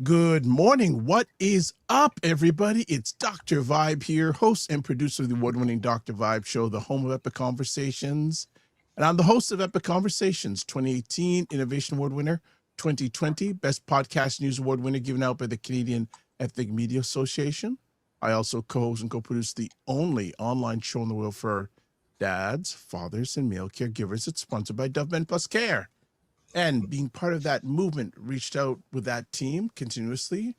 Good morning. What is up, everybody? It's Dr. Vibe here, host and producer of the award-winning Dr. Vibe show, the home of Epic Conversations. And I'm the host of Epic Conversations, 2018 Innovation Award winner, 2020 Best Podcast News Award winner given out by the Canadian Ethnic Media Association. I also co-host and co-produce the only online show in the world for dads, fathers, and male caregivers. It's sponsored by Dove Men Plus Care. And being part of that movement, reached out with that team continuously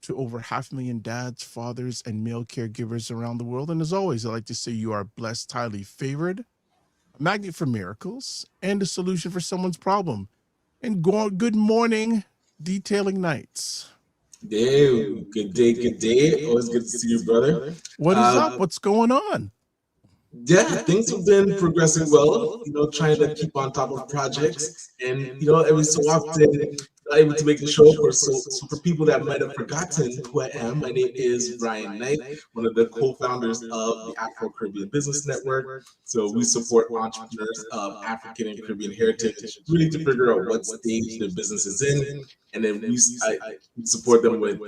to over 500,000 dads, fathers, and male caregivers around the world. And as always, I like to say you are blessed, highly favored, a magnet for miracles, and a solution for someone's problem. And good morning, Detailing Nights. Hey, good day, good day. Always good to see you, brother. What is up? What's going on? Yeah, things have been progressing well, trying to keep on top of projects. And, every so often, not able to make the show. So for people that might have forgotten who I am, my name is Ryan Knight, one of the co-founders of the Afro Caribbean Business Network. So we support entrepreneurs of African and Caribbean heritage, really to figure out what stage their business is in. And then we support them with,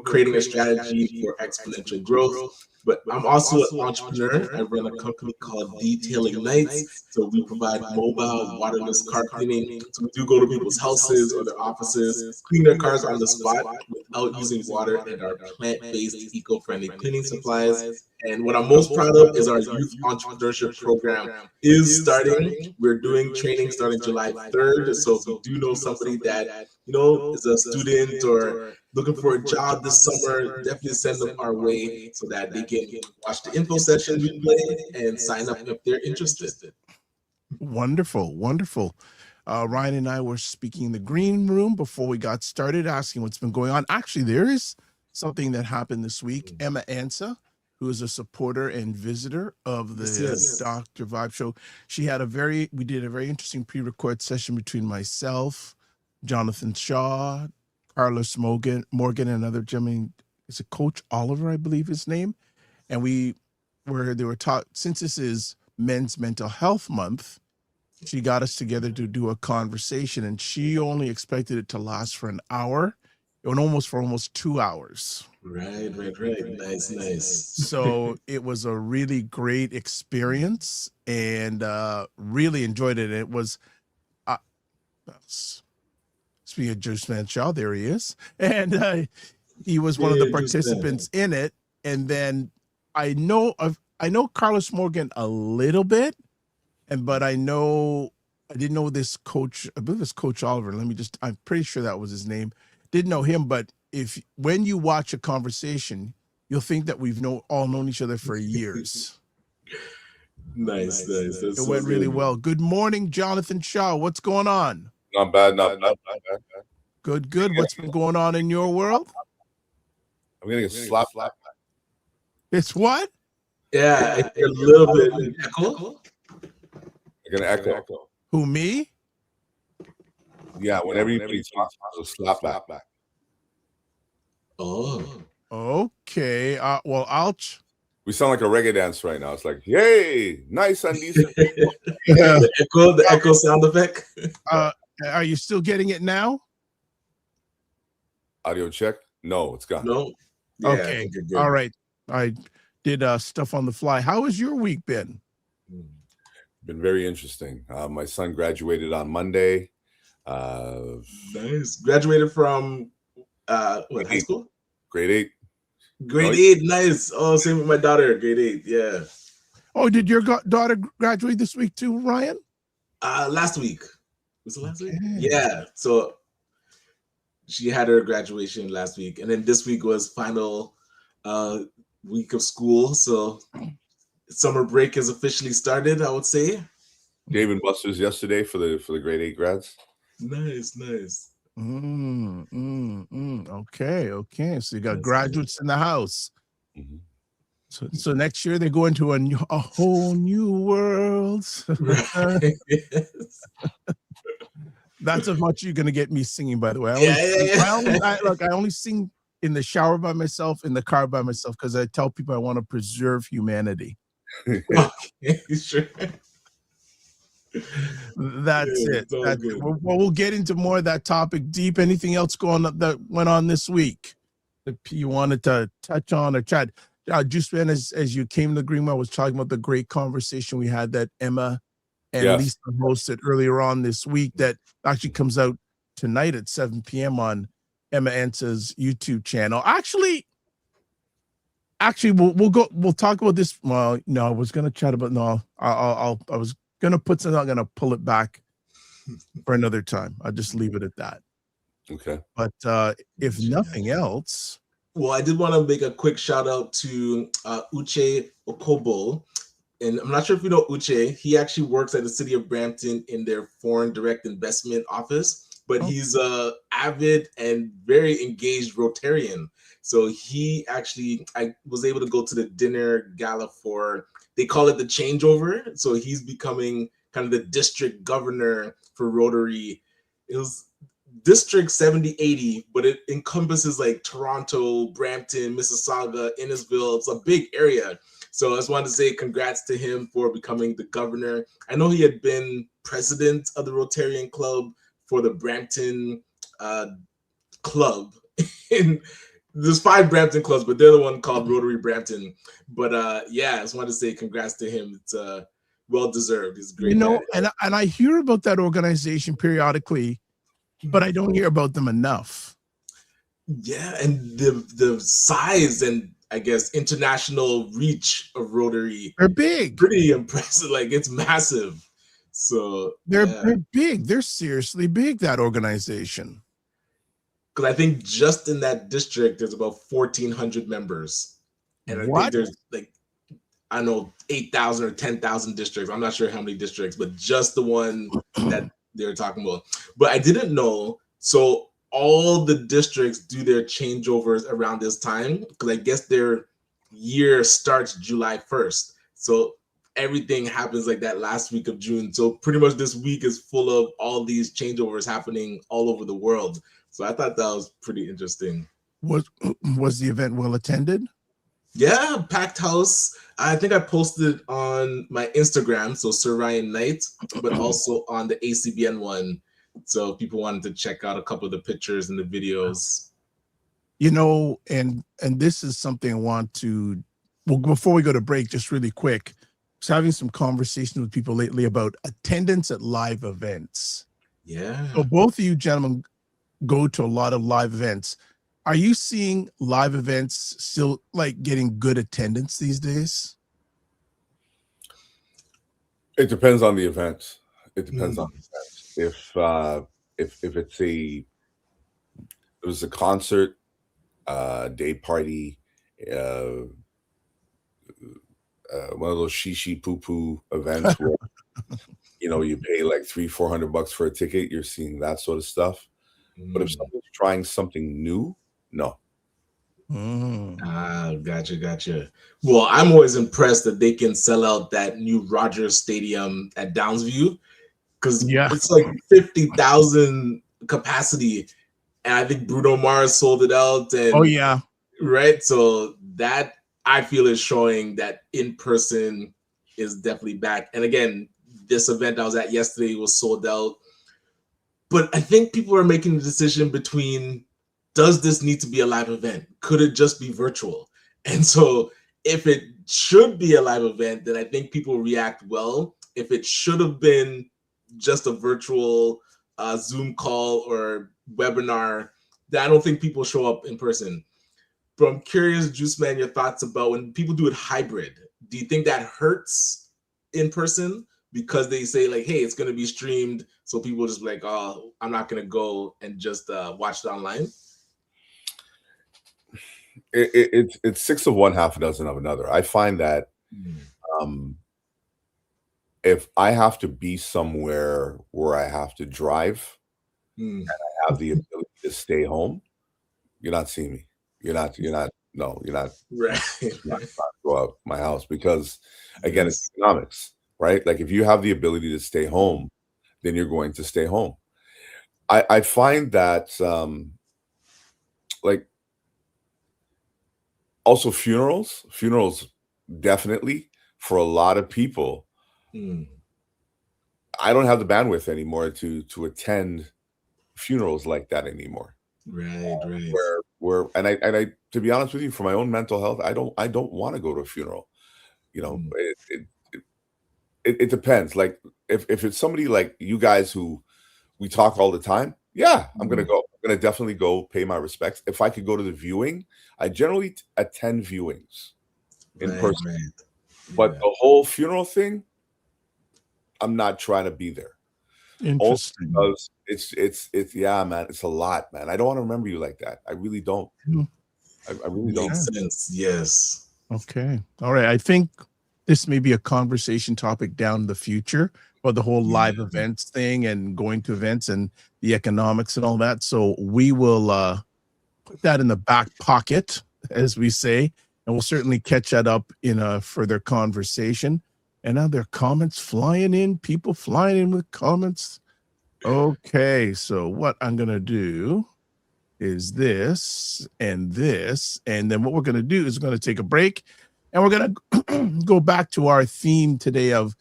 creating a strategy for exponential growth. But I'm also an entrepreneur. I run a company called Detailing Nights. So we provide mobile, waterless car cleaning. So we do go to people's houses or their offices, clean their cars on the spot without using water and our plant-based, eco-friendly cleaning supplies. And what I'm most proud of is our youth entrepreneurship program is starting. We're doing training starting July 3rd. So if you do know somebody that, is a student or looking for a job this summer, definitely send them our way so that they can watch the info session we play and sign up if they're interested. Wonderful, wonderful. Ryan and I were speaking in the green room before we got started, asking what's been going on. Actually, there is something that happened this week. Emma Ansa, who is a supporter and visitor of the Dr. Vibe show, we did a very interesting pre-record session between myself, Jonathan Shaw, Carlos Morgan, and another gentleman. Is it Coach Oliver, I believe his name? And they were taught, since this is Men's Mental Health Month, she got us together to do a conversation, and she only expected it to last for an hour. It went almost 2 hours. Right. Nice. So it was a really great experience, and really enjoyed it. It was, speaking of Juiceman Shaw, there he is. And he was one of the participants in it. And then I know Carlos Morgan a little bit, but I didn't know this coach. I believe it's Coach Oliver. I'm pretty sure that was his name. Didn't know him, but when you watch a conversation, you'll think that we've all known each other for years. Nice. It went really well. Good morning, Jonathan Shaw. What's going on? Not bad. Good. What's been going on in your world? I'm getting a slap. It's what? Yeah, I hear a little bit echo. I'm gonna echo. Who, me? Yeah, whenever you talk, I'll slap back. Oh. Okay. Well, We sound like a reggae dance right now. It's like, yay, nice and decent. The echo sound effect. Are you still getting it now? Audio check? No, it's gone. No. Yeah, okay. All right. I did stuff on the fly. How has your week been? Been very interesting. My son graduated on Monday. Nice. Graduated from high school? Grade 8. Grade 8, nice. Oh, same with my daughter, grade 8, yeah. Oh, did your daughter graduate this week too, Ryan? Last week. Was it last week? Yeah. So she had her graduation last week, and then this week was final week of school. So summer break has officially started, I would say. Dave and Buster's yesterday for the grade 8 grads. Nice. Okay. So you got graduates in the house. Mm-hmm. So next year they go into a whole new world. That's as much you're gonna get me singing, by the way. I only sing in the shower by myself, in the car by myself, because I tell people I want to preserve humanity. Okay, sure. That's Yeah, it. it's all That's it. good. We'll get into more of that topic deep. Anything else going on that went on this week that you wanted to touch on or chat? Juiceman, as you came to the Green, I was talking about the great conversation we had that Emma and Yes. Lisa hosted earlier on this week that actually comes out tonight at 7 p.m. on Emma Ansa's YouTube channel. Actually, we'll talk about this. Well, no, I was gonna chat about I was gonna put something, I'm gonna pull it back for another time. I'll just leave it at that. Okay. But if nothing else, Well, I did want to make a quick shout out to Uche Okobo. And I'm not sure if you know Uche. He actually works at the city of Brampton in their foreign direct investment office, but he's a avid and very engaged Rotarian. So I was able to go to the dinner gala for, they call it the changeover. So he's becoming kind of the district governor for Rotary. It was District 7080, but it encompasses like Toronto, Brampton, Mississauga, Innisville. It's a big area. So I just wanted to say congrats to him for becoming the governor. I know he had been president of the Rotarian Club for the Brampton club. And there's 5 Brampton clubs, but they're the one called Rotary Brampton. But yeah, I just wanted to say congrats to him. It's well deserved. He's a great guy. and I hear about that organization periodically, but I don't hear about them enough. Yeah, and the size and I guess international reach of Rotary, they're big, pretty impressive. Like it's massive. So they're big. They're seriously big, that organization. Because I think just in that district there's about 1,400 members, and I think there's like, I don't know, 8,000 or 10,000 districts. I'm not sure how many districts, but just the one that they're talking about. But I didn't know. So all the districts do their changeovers around this time because I guess their year starts July 1st. So everything happens like that last week of June. So pretty much this week is full of all these changeovers happening all over the world. So I thought that was pretty interesting. Was the event well attended? Yeah, packed house. I think I posted on my Instagram, so Sir Ryan Knight, but also on the ACBN one. So if people wanted to check out a couple of the pictures and the videos. You know, and this is something I want to, well, before we go to break, just really quick, I was having some conversations with people lately about attendance at live events. Yeah. So both of you gentlemen go to a lot of live events. Are you seeing live events still like getting good attendance these days? It depends on the event. It depends on the event. If it's it was a concert, day party, one of those shishi poo poo events where you pay like $300-400 for a ticket, you're seeing that sort of stuff. But if someone's trying something new, no. Gotcha. Well, I'm always impressed that they can sell out that new Rogers Stadium at Downsview because it's like 50,000 capacity, and I think Bruno Mars sold it out. And right. So that I feel is showing that in person is definitely back. And again, this event I was at yesterday was sold out. But I think people are making the decision between, does this need to be a live event? Could it just be virtual? And so if it should be a live event, then I think people react well. If it should have been just a virtual Zoom call or webinar, then I don't think people show up in person. But I'm curious, Juiceman, your thoughts about when people do it hybrid. Do you think that hurts in person? Because they say like, hey, it's going to be streamed. So people just be like, oh, I'm not going to go and just watch it online. It's 6 of one, half a dozen of another. I find that if I have to be somewhere where I have to drive and I have the ability to stay home, you're not seeing me. You're not right. not go out my house because again, it's economics. Right? Like if you have the ability to stay home, then you're going to stay home. I find that like also funerals definitely for a lot of people. I don't have the bandwidth anymore to attend funerals like that anymore. Right. Where and I to be honest with you, for my own mental health, I don't want to go to a funeral. You know, it depends. Like if it's somebody like you guys who we talk all the time, yeah, I'm gonna go. I'm gonna definitely go pay my respects. If I could go to the viewing, I generally attend viewings in person. Right. But the whole funeral thing, I'm not trying to be there. Interesting. Also because it's yeah, man, it's a lot, man. I don't want to remember you like that. I really don't. I really don't. Makes sense. Yes. Okay. All right. I think this may be a conversation topic down the future, or the whole live events thing and going to events and the economics and all that. So we will put that in the back pocket, as we say, and we'll certainly catch that up in a further conversation. And now there are comments flying in, people flying in with comments. Okay, so what I'm going to do is this, and then what we're going to do is we're going to take a break, and we're going to go back to our theme today of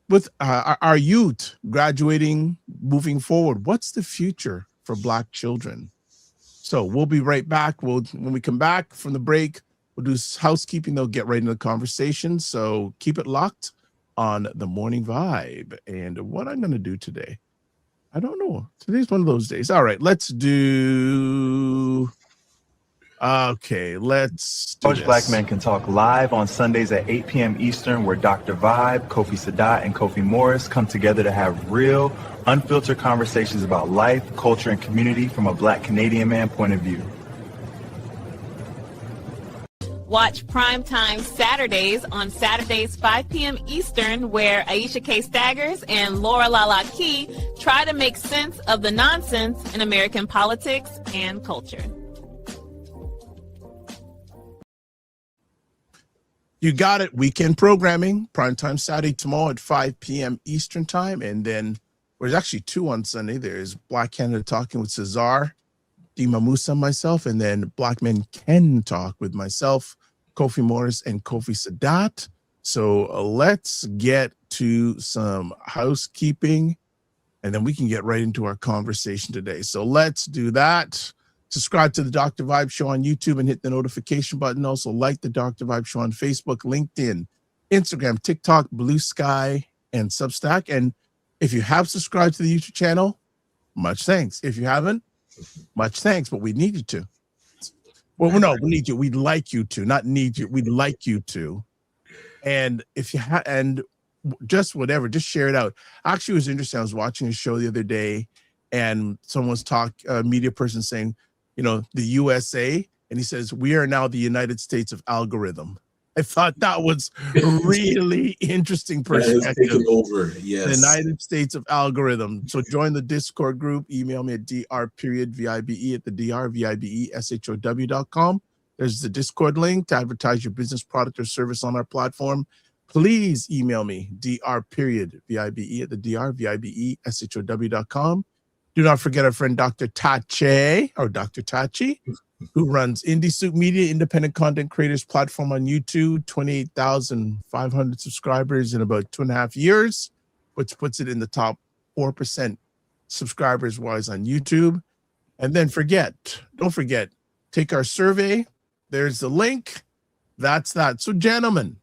with our youth graduating, moving forward. What's the future for Black children? So we'll be right back. When we come back from the break, we'll do housekeeping. They'll get right into the conversation. So keep it locked on the Morning Vibe. And what I'm going to do today, I don't know. Today's one of those days. All right, let's do. Okay, let's do Coach Black Men Can Talk live on Sundays at 8 p.m. Eastern, where Dr. Vibe, Kofi Sadat, and Kofi Morris come together to have real, unfiltered conversations about life, culture, and community from a Black Canadian man point of view. Watch Primetime Saturdays on Saturdays 5 p.m. Eastern, where Aisha K. Staggers and Laura Lala Key try to make sense of the nonsense in American politics and culture. You got it. Weekend programming, primetime Saturday tomorrow at 5 p.m. Eastern time. And then there's actually two on Sunday. There's Black Canada Talking with Cesar, Dima Musa, myself, and then Black Men Can Talk with myself, Kofi Morris, and Kofi Sadat. So let's get to some housekeeping, and then we can get right into our conversation today. So let's do that. Subscribe to the Dr. Vibe Show on YouTube and hit the notification button. Also like the Dr. Vibe Show on Facebook, LinkedIn, Instagram, TikTok, Blue Sky, and Substack. And if you have subscribed to the YouTube channel, much thanks. If you haven't, much thanks, but we need you to. Well, no, we need you. We'd like you to, not need you. We'd like you to. And if you and just whatever, just share it out. Actually, it was interesting. I was watching a show the other day, and someone was a media person saying, you know, the USA, and he says, we are now the United States of algorithm. I thought that was really interesting perspective. Taking over, yes. The United States of algorithm. So join the Discord group. Email me at dr.vibe@thedrvibeshow.com. There's the Discord link to advertise your business, product, or service on our platform. Please email me, dr.vibe@thedrvibeshow.com. Do not forget our friend Dr. Tachi, who runs Indie Soup Media, independent content creators platform on YouTube, 28,500 subscribers in about 2.5 years, which puts it in the top 4% subscribers-wise on YouTube. And then don't forget, take our survey. There's the link. That's that. So, gentlemen,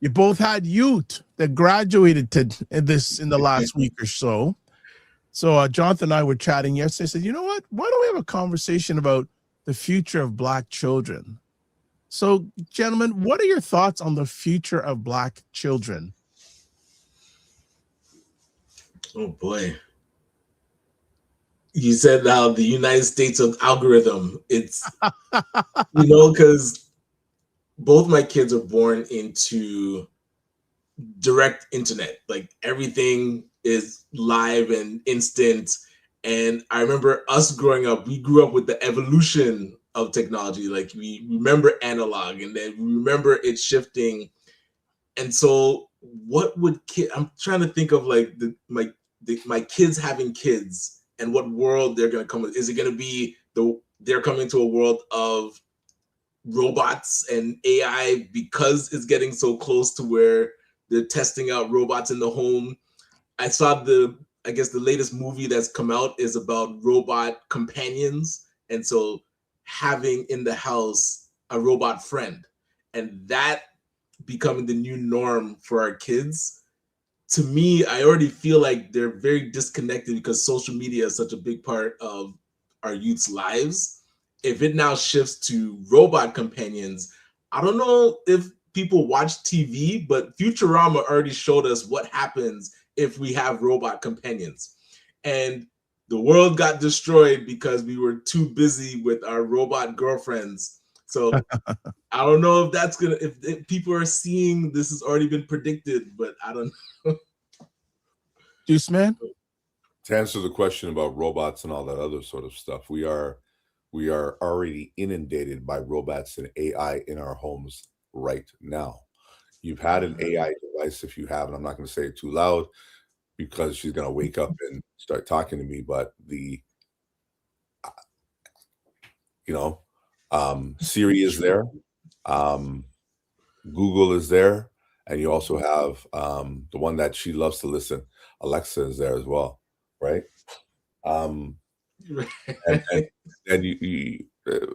you both had youth that graduated in the last week or so. So Jonathan and I were chatting yesterday. I said, you know what? Why don't we have a conversation about the future of Black children? So, gentlemen, what are your thoughts on the future of Black children? Oh, boy. You said now the United States of algorithm. It's, because both my kids are born into direct internet. Like everything is live and instant. And I remember us growing up, we grew up with the evolution of technology. Like we remember analog, and then we remember it shifting. And so what would I'm trying to think of like my kids having kids and what world they're going to come with. Is it going to be they're coming to a world of robots and AI because it's getting so close to where they're testing out robots in the home? I saw I guess the latest movie that's come out is about robot companions, and so having in the house a robot friend, and that becoming the new norm for our kids. To me, I already feel like they're very disconnected because social media is such a big part of our youth's lives. If it now shifts to robot companions, I don't know if people watch TV, but Futurama already showed us what happens if we have robot companions. And the world got destroyed because we were too busy with our robot girlfriends. So I don't know if that's gonna, if people are seeing this has already been predicted, but I don't know. Juiceman? To answer the question about robots and all that other sort of stuff, we are already inundated by robots and AI in our homes right now. You've had an AI device, if you have, and I'm not going to say it too loud because she's going to wake up and start talking to me, but Siri is there, Google is there, and you also have the one that she loves to listen, Alexa is there as well, right? And you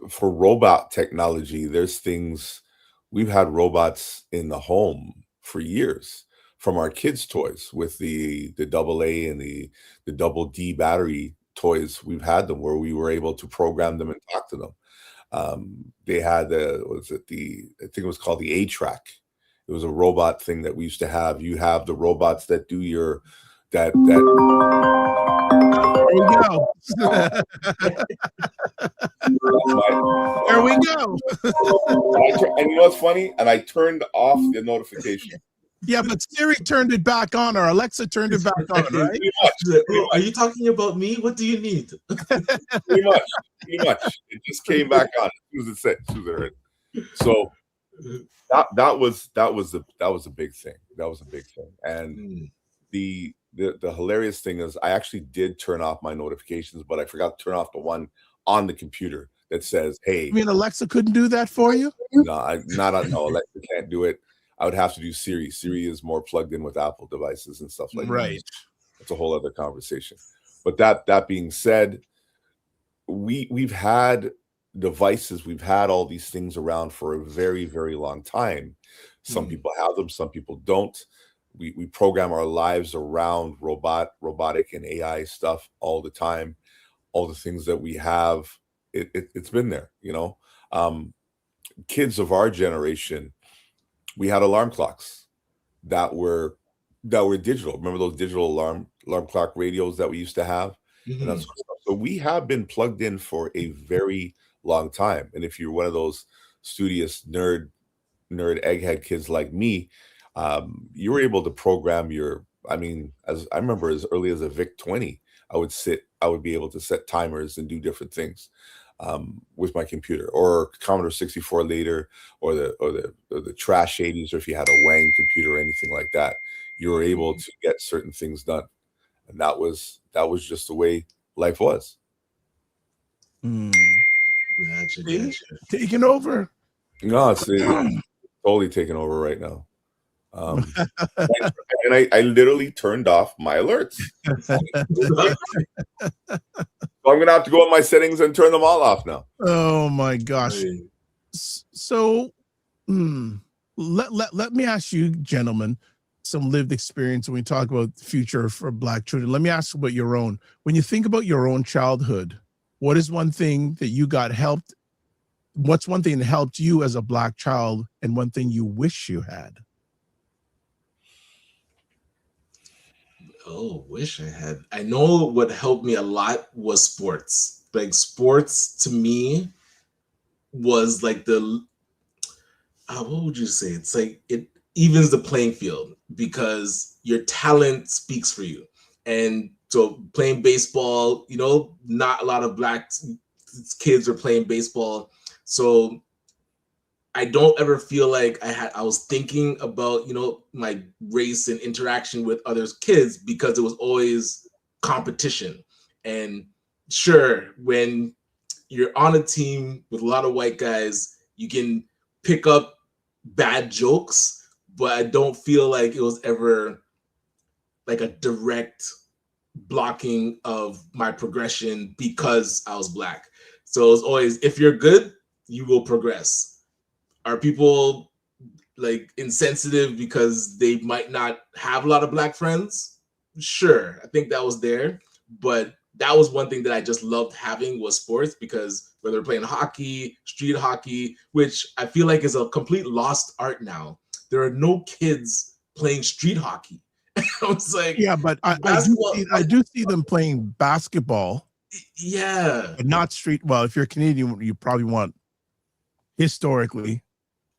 for robot technology, there's things, we've had robots in the home for years, from our kids' toys with the AA and the double D battery toys. We've had them where we were able to program them and talk to them. They had I think it was called the A-Track. It was a robot thing that we used to have. You have the robots that do your that. There we go. There we go. And you know what's funny? And I turned off the notification. Yeah, but Siri turned it back on, or Alexa turned it back on, right? Pretty much. Are you talking about me? What do you need? Pretty much. It just came back on as soon as it said. So that was a big thing. That was a big thing. And the hilarious thing is I actually did turn off my notifications, but I forgot to turn off the one on the computer that says, hey. You mean Alexa couldn't do that for you? No, Alexa can't do it. I would have to do Siri. Siri is more plugged in with Apple devices and stuff like that. Right. It's a whole other conversation. But that being said, we've had devices, we've had all these things around for a very, very long time. Some people have them, some people don't. We program our lives around robotic and AI stuff all the time. All the things that we have, it's been there, Kids of our generation, we had alarm clocks that were digital. Remember those digital alarm clock radios that we used to have? And that's so we have been plugged in for a very long time. And if you're one of those studious nerd egghead kids like me, you were able to program as I remember as early as a VIC-20, I would be able to set timers and do different things with my computer, or Commodore 64 later, or the Trash 80s, or if you had a Wang computer or anything like that, you were able to get certain things done. And that was just the way life was. Gotcha. Taking over. No, it's totally taking over right now. And I literally turned off my alerts. So I'm gonna have to go in my settings and turn them all off now. Oh my gosh. So let me ask you, gentlemen, some lived experience when we talk about the future for Black children. Let me ask about your own. When you think about your own childhood, what is one thing that you got helped? What's one thing that helped you as a Black child, and one thing you wish you had? Oh, wish I had. I know what helped me a lot was sports. Like sports to me was like what would you say? It's like it evens the playing field because your talent speaks for you. And so playing baseball, not a lot of Black kids are playing baseball. So I don't ever feel like I was thinking about, my race and interaction with other kids, because it was always competition. And sure, when you're on a team with a lot of white guys, you can pick up bad jokes, but I don't feel like it was ever like a direct blocking of my progression because I was Black. So it's always, if you're good, you will progress. Are people like insensitive because they might not have a lot of Black friends? Sure, I think that was there, but that was one thing that I just loved having was sports, because whether playing hockey, street hockey, which I feel like is a complete lost art now. There are no kids playing street hockey. I was like, yeah, but I do see them playing basketball. Yeah, but not street. Well, if you're Canadian, you probably want historically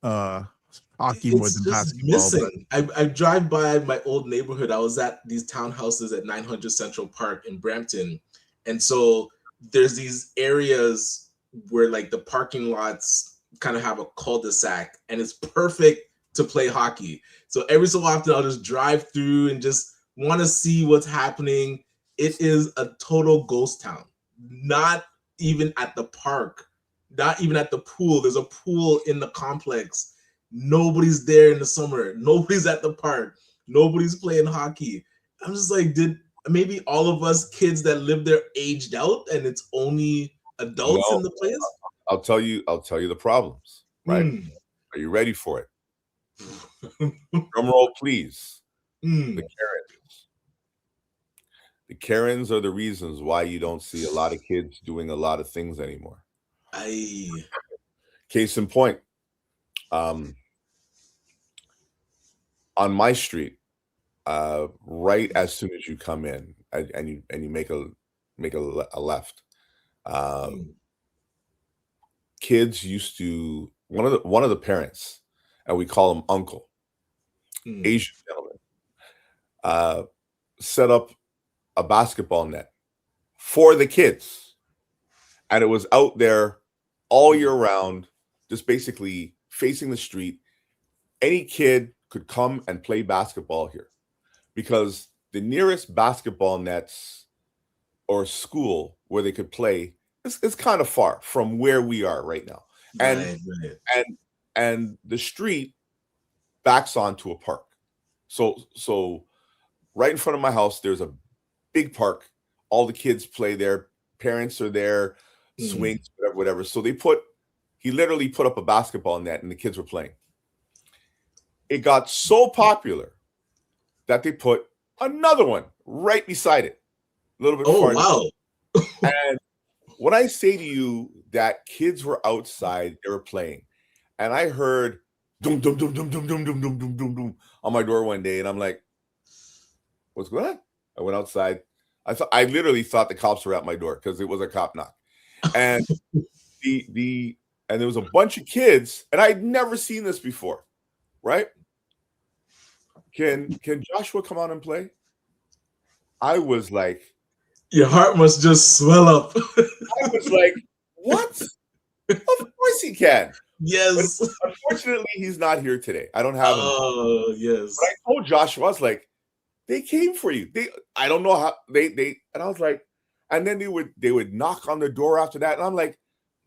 hockey more than basketball. Missing. I drive by my old neighborhood. I was at these townhouses at 900 Central Park in Brampton, and so there's these areas where like the parking lots kind of have a cul-de-sac, and it's perfect to play hockey. So every so often I'll just drive through and just want to see what's happening. It is a total ghost town. Not even at the park, not even at the pool. There's a pool in the complex. Nobody's there in the summer. Nobody's at the park. Nobody's playing hockey. I'm just like, did maybe all of us kids that live there aged out and it's only adults in the place? I'll tell you the problems, right? Are you ready for it? Drum roll, please. The Karens. The Karens are the reasons why you don't see a lot of kids doing a lot of things anymore. Case in point, on my street, right as soon as you come in and you make a left, kids used to, one of the parents, and we call him uncle, Asian gentleman, set up a basketball net for the kids, and it was out there all year round, just basically facing the street. Any kid could come and play basketball here, because the nearest basketball nets or school where they could play is kind of far from where we are right now, and the street backs onto a park. So right in front of my house, there's a big park. All the kids play there. Parents are there, swings, whatever. So he literally put up a basketball net and the kids were playing. It got so popular that they put another one right beside it, a little bit farther. Wow. And when I say to you that kids were outside, they were playing, and I heard dum dum dum dum dum dum dum dum dum dum dum on my door one day, and I'm like, "What's going on?" I went outside. I literally thought the cops were at my door because it was a cop knock, and and there was a bunch of kids, and I'd never seen this before. Right? Can Joshua come out and play? I was like, your heart must just swell up. I was like, what? Of course he can. Yes. But unfortunately, he's not here today. I don't have him. Oh, yes. But I told Joshua, I was like, they came for you. I don't know how they and I was like, and then they would knock on the door after that, and I'm like,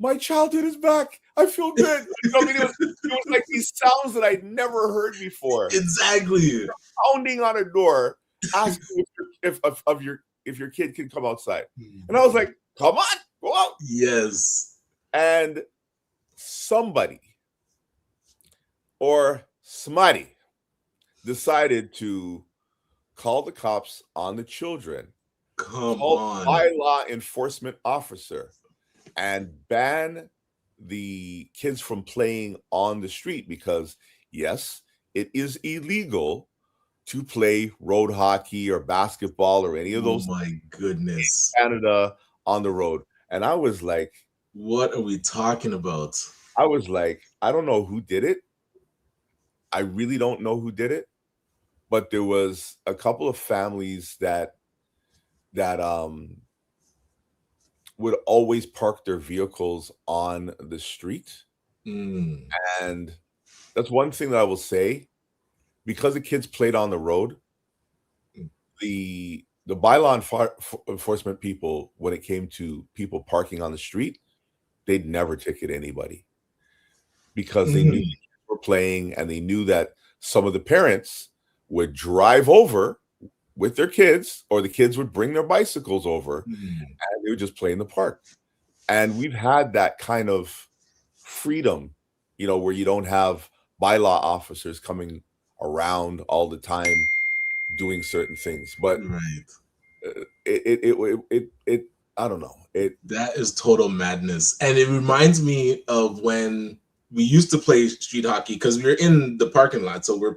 my childhood is back. I feel good. You know, I mean, it was like these sounds that I'd never heard before. Exactly. Pounding on a door, asking if your kid can come outside. And I was like, come on, go out. Yes. And somebody or somebody decided to call the cops on the children. Come on. By law enforcement officer, and ban the kids from playing on the street, because yes, it is illegal to play road hockey or basketball or any of those. Oh my goodness. In Canada on the road. And I was like, what are we talking about? I was like, I don't know who did it. I really don't know who did it. But there was a couple of families that would always park their vehicles on the street. And that's one thing that I will say, because the kids played on the road, the bylaw enforcement people, when it came to people parking on the street, they'd never ticket anybody, because they knew they were playing, and they knew that some of the parents would drive over with their kids, or the kids would bring their bicycles over Mm. and they would just play in the park. And we've had that kind of freedom, you know, where you don't have bylaw officers coming around all the time doing certain things. But Right. it I don't know. That is total madness. And it reminds me of when we used to play street hockey, because we were in the parking lot, so we're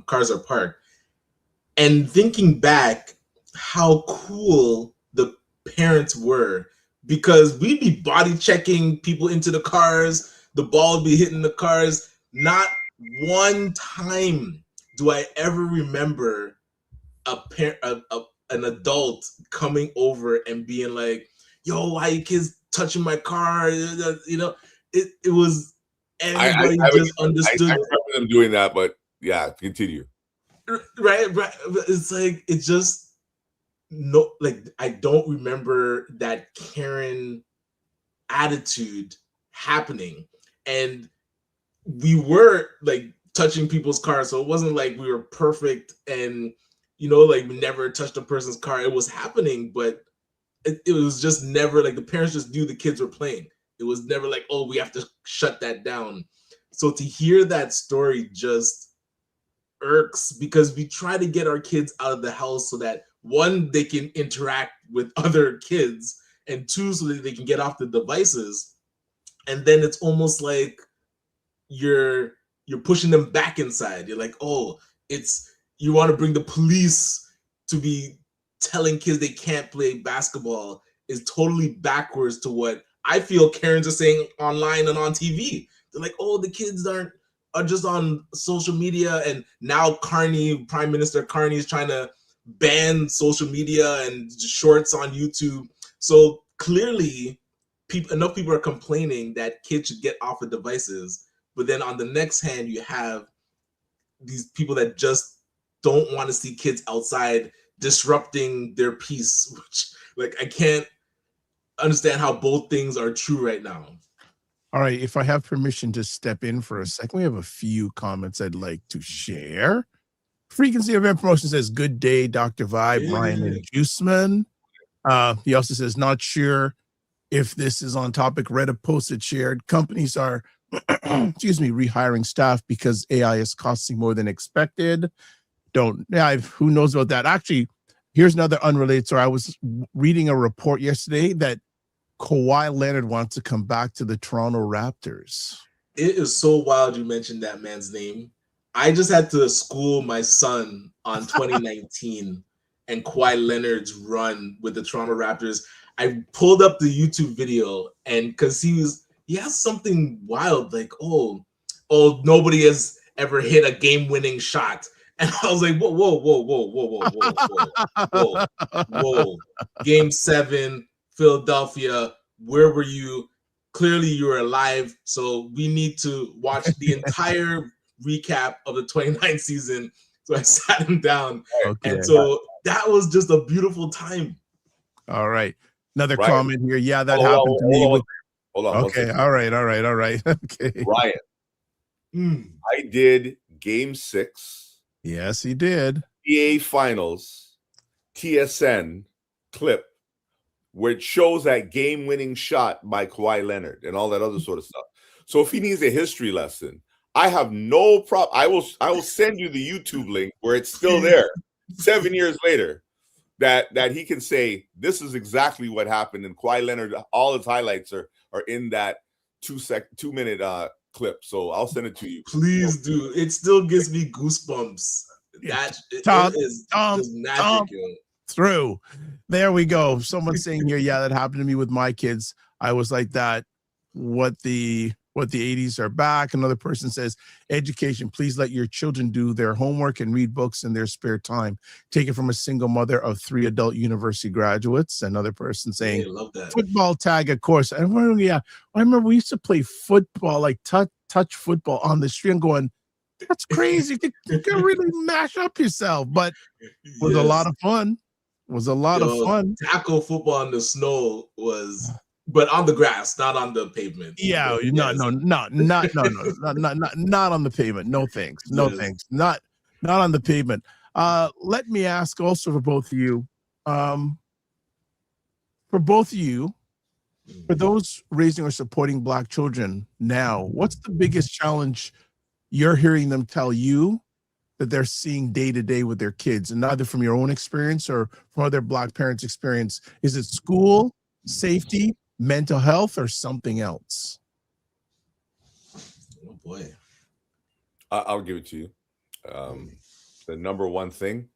cars are parked. And thinking back, how cool the parents were, because we'd be body checking people into the cars, the ball would be hitting the cars. Not one time do I ever remember an adult coming over and being like, "Yo, why you kids touching my car?" You know, it was everybody just understood. I remember them doing that, but yeah, continue. Right. It's like, it just, no, like, I don't remember that Karen attitude happening. And we were like touching people's cars, so it wasn't like we were perfect and, you know, like we never touched a person's car. It was happening, but it was just never like the parents just knew the kids were playing. It was never like, oh, we have to shut that down. So to hear that story just irks, because we try to get our kids out of the house so that, one, they can interact with other kids, and two, so that they can get off the devices. And then it's almost like you're pushing them back inside. You're like, oh, you want to bring the police to be telling kids they can't play basketball, is totally backwards to what I feel Karens are saying online and on TV. They're like, oh, the kids are just on social media, and now Prime Minister Carney is trying to ban social media and shorts on YouTube. So clearly, enough people are complaining that kids should get off of devices. But then on the next hand, you have these people that just don't want to see kids outside disrupting their peace, which, like, I can't understand how both things are true right now. All right, if I have permission to step in for a second, we have a few comments I'd like to share. Frequency Event Promotion says, good day, Dr. Vibe, Yeah. Ryan and Juiceman. He also says, not sure if this is on topic. Reddit posted shared. Companies are, rehiring staff because AI is costing more than expected. Who knows about that? Actually, here's another unrelated story. I was reading a report yesterday that Kawhi Leonard wants to come back to the Toronto Raptors. It is so wild you mentioned that man's name. I just had to school my son on 2019 and Kawhi Leonard's run with the Toronto Raptors. I pulled up the YouTube video, and because he has something wild, like, oh, nobody has ever hit a game-winning shot. And I was like, whoa. Game 7, Philadelphia, where were you? Clearly you were alive. So we need to watch the entire recap of the 29th season. So I sat him down. Okay. And so that was just a beautiful time. All right. Another comment here. Yeah, that happened to me. Hold on. Okay. All right. Okay. Ryan, I did Game 6. Yes, he did. NBA Finals, TSN clip, where it shows that game-winning shot by Kawhi Leonard and all that other sort of stuff. So if he needs a history lesson, I have no problem. I will send you the YouTube link where it's still there 7 years later, that he can say, this is exactly what happened. And Kawhi Leonard, all his highlights are in that 2 minute clip. So I'll send it to you. Please do. It still gives me goosebumps. That is just magic. Through. There we go. Someone's saying here, yeah, that happened to me with my kids. I was like that. What the 80s are back. Another person says, education, please let your children do their homework and read books in their spare time. Take it from a single mother of 3 adult university graduates. Another person saying, love that. Football tag, of course. I remember we used to play football, like touch football on the street, and going, that's crazy. You can really mash up yourself, but it was a lot of fun. It was a lot of fun. Tackle football in the snow was, but on the grass, not on the pavement. Yeah, not on the pavement. No thanks. No thanks. Not on the pavement. Let me ask also for both of you. For those raising or supporting Black children now, what's the biggest challenge you're hearing them tell you that they're seeing day to day with their kids, and either from your own experience or from other Black parents' experience? Is it school, safety, mental health, or something else? Oh boy. I'll give it to you. The number one thing,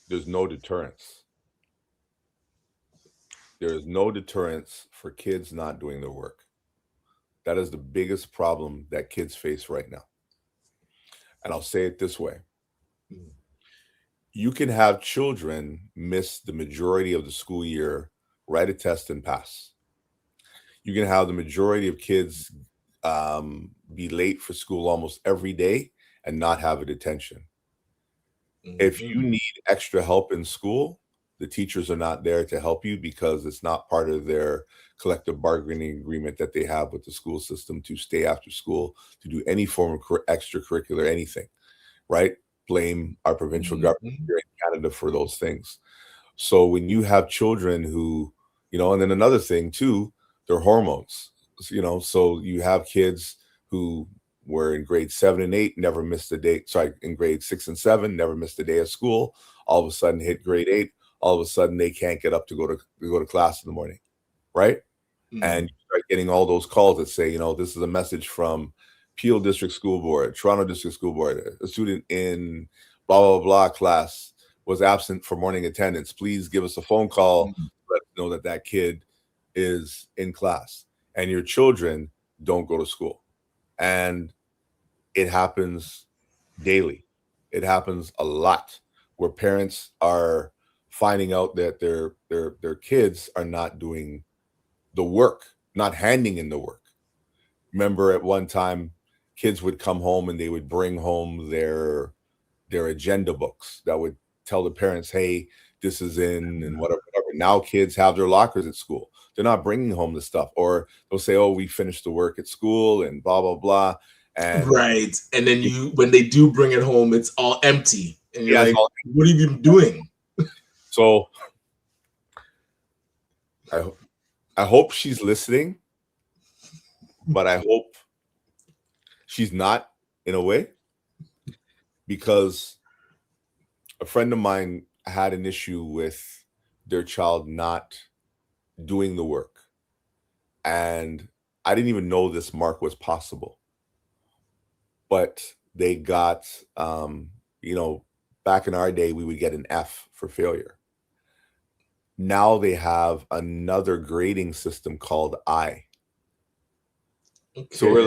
there's no deterrence. There is no deterrence for kids not doing their work. That is the biggest problem that kids face right now. And I'll say it this way. You can have children miss the majority of the school year, write a test and pass. You can have the majority of kids be late for school almost every day and not have a detention. If you need extra help in school, the teachers are not there to help you because it's not part of their collective bargaining agreement that they have with the school system to stay after school, to do any form of extracurricular anything, right? Blame our provincial government here in Canada for those things. So when you have children who, and then another thing too, their hormones, so you have kids who were in grade 7 and 8, never missed a day. Sorry, in grade 6 and 7, never missed a day of school. All of a sudden hit grade 8. All of a sudden they can't get up to go to class in the morning, right? And you start getting all those calls that say, this is a message from Peel District School Board, Toronto District School Board, a student in blah, blah, blah class was absent for morning attendance. Please give us a phone call, let us know that kid is in class. And your children don't go to school. And it happens daily. It happens a lot where parents are finding out that their kids are not doing the work, not handing in the work. Remember at one time, kids would come home and they would bring home their agenda books that would tell the parents, hey, this is in and whatever. Now kids have their lockers at school. They're not bringing home the stuff. Or they'll say, oh, we finished the work at school and blah, blah, blah. And right. And then when they do bring it home, it's all empty. And you're like, what have you been doing? So I hope she's listening, but I hope she's not in a way, because a friend of mine had an issue with their child not doing the work. And I didn't even know this mark was possible. But they got, back in our day, we would get an F for failure. Now they have another grading system called I. Okay. So we're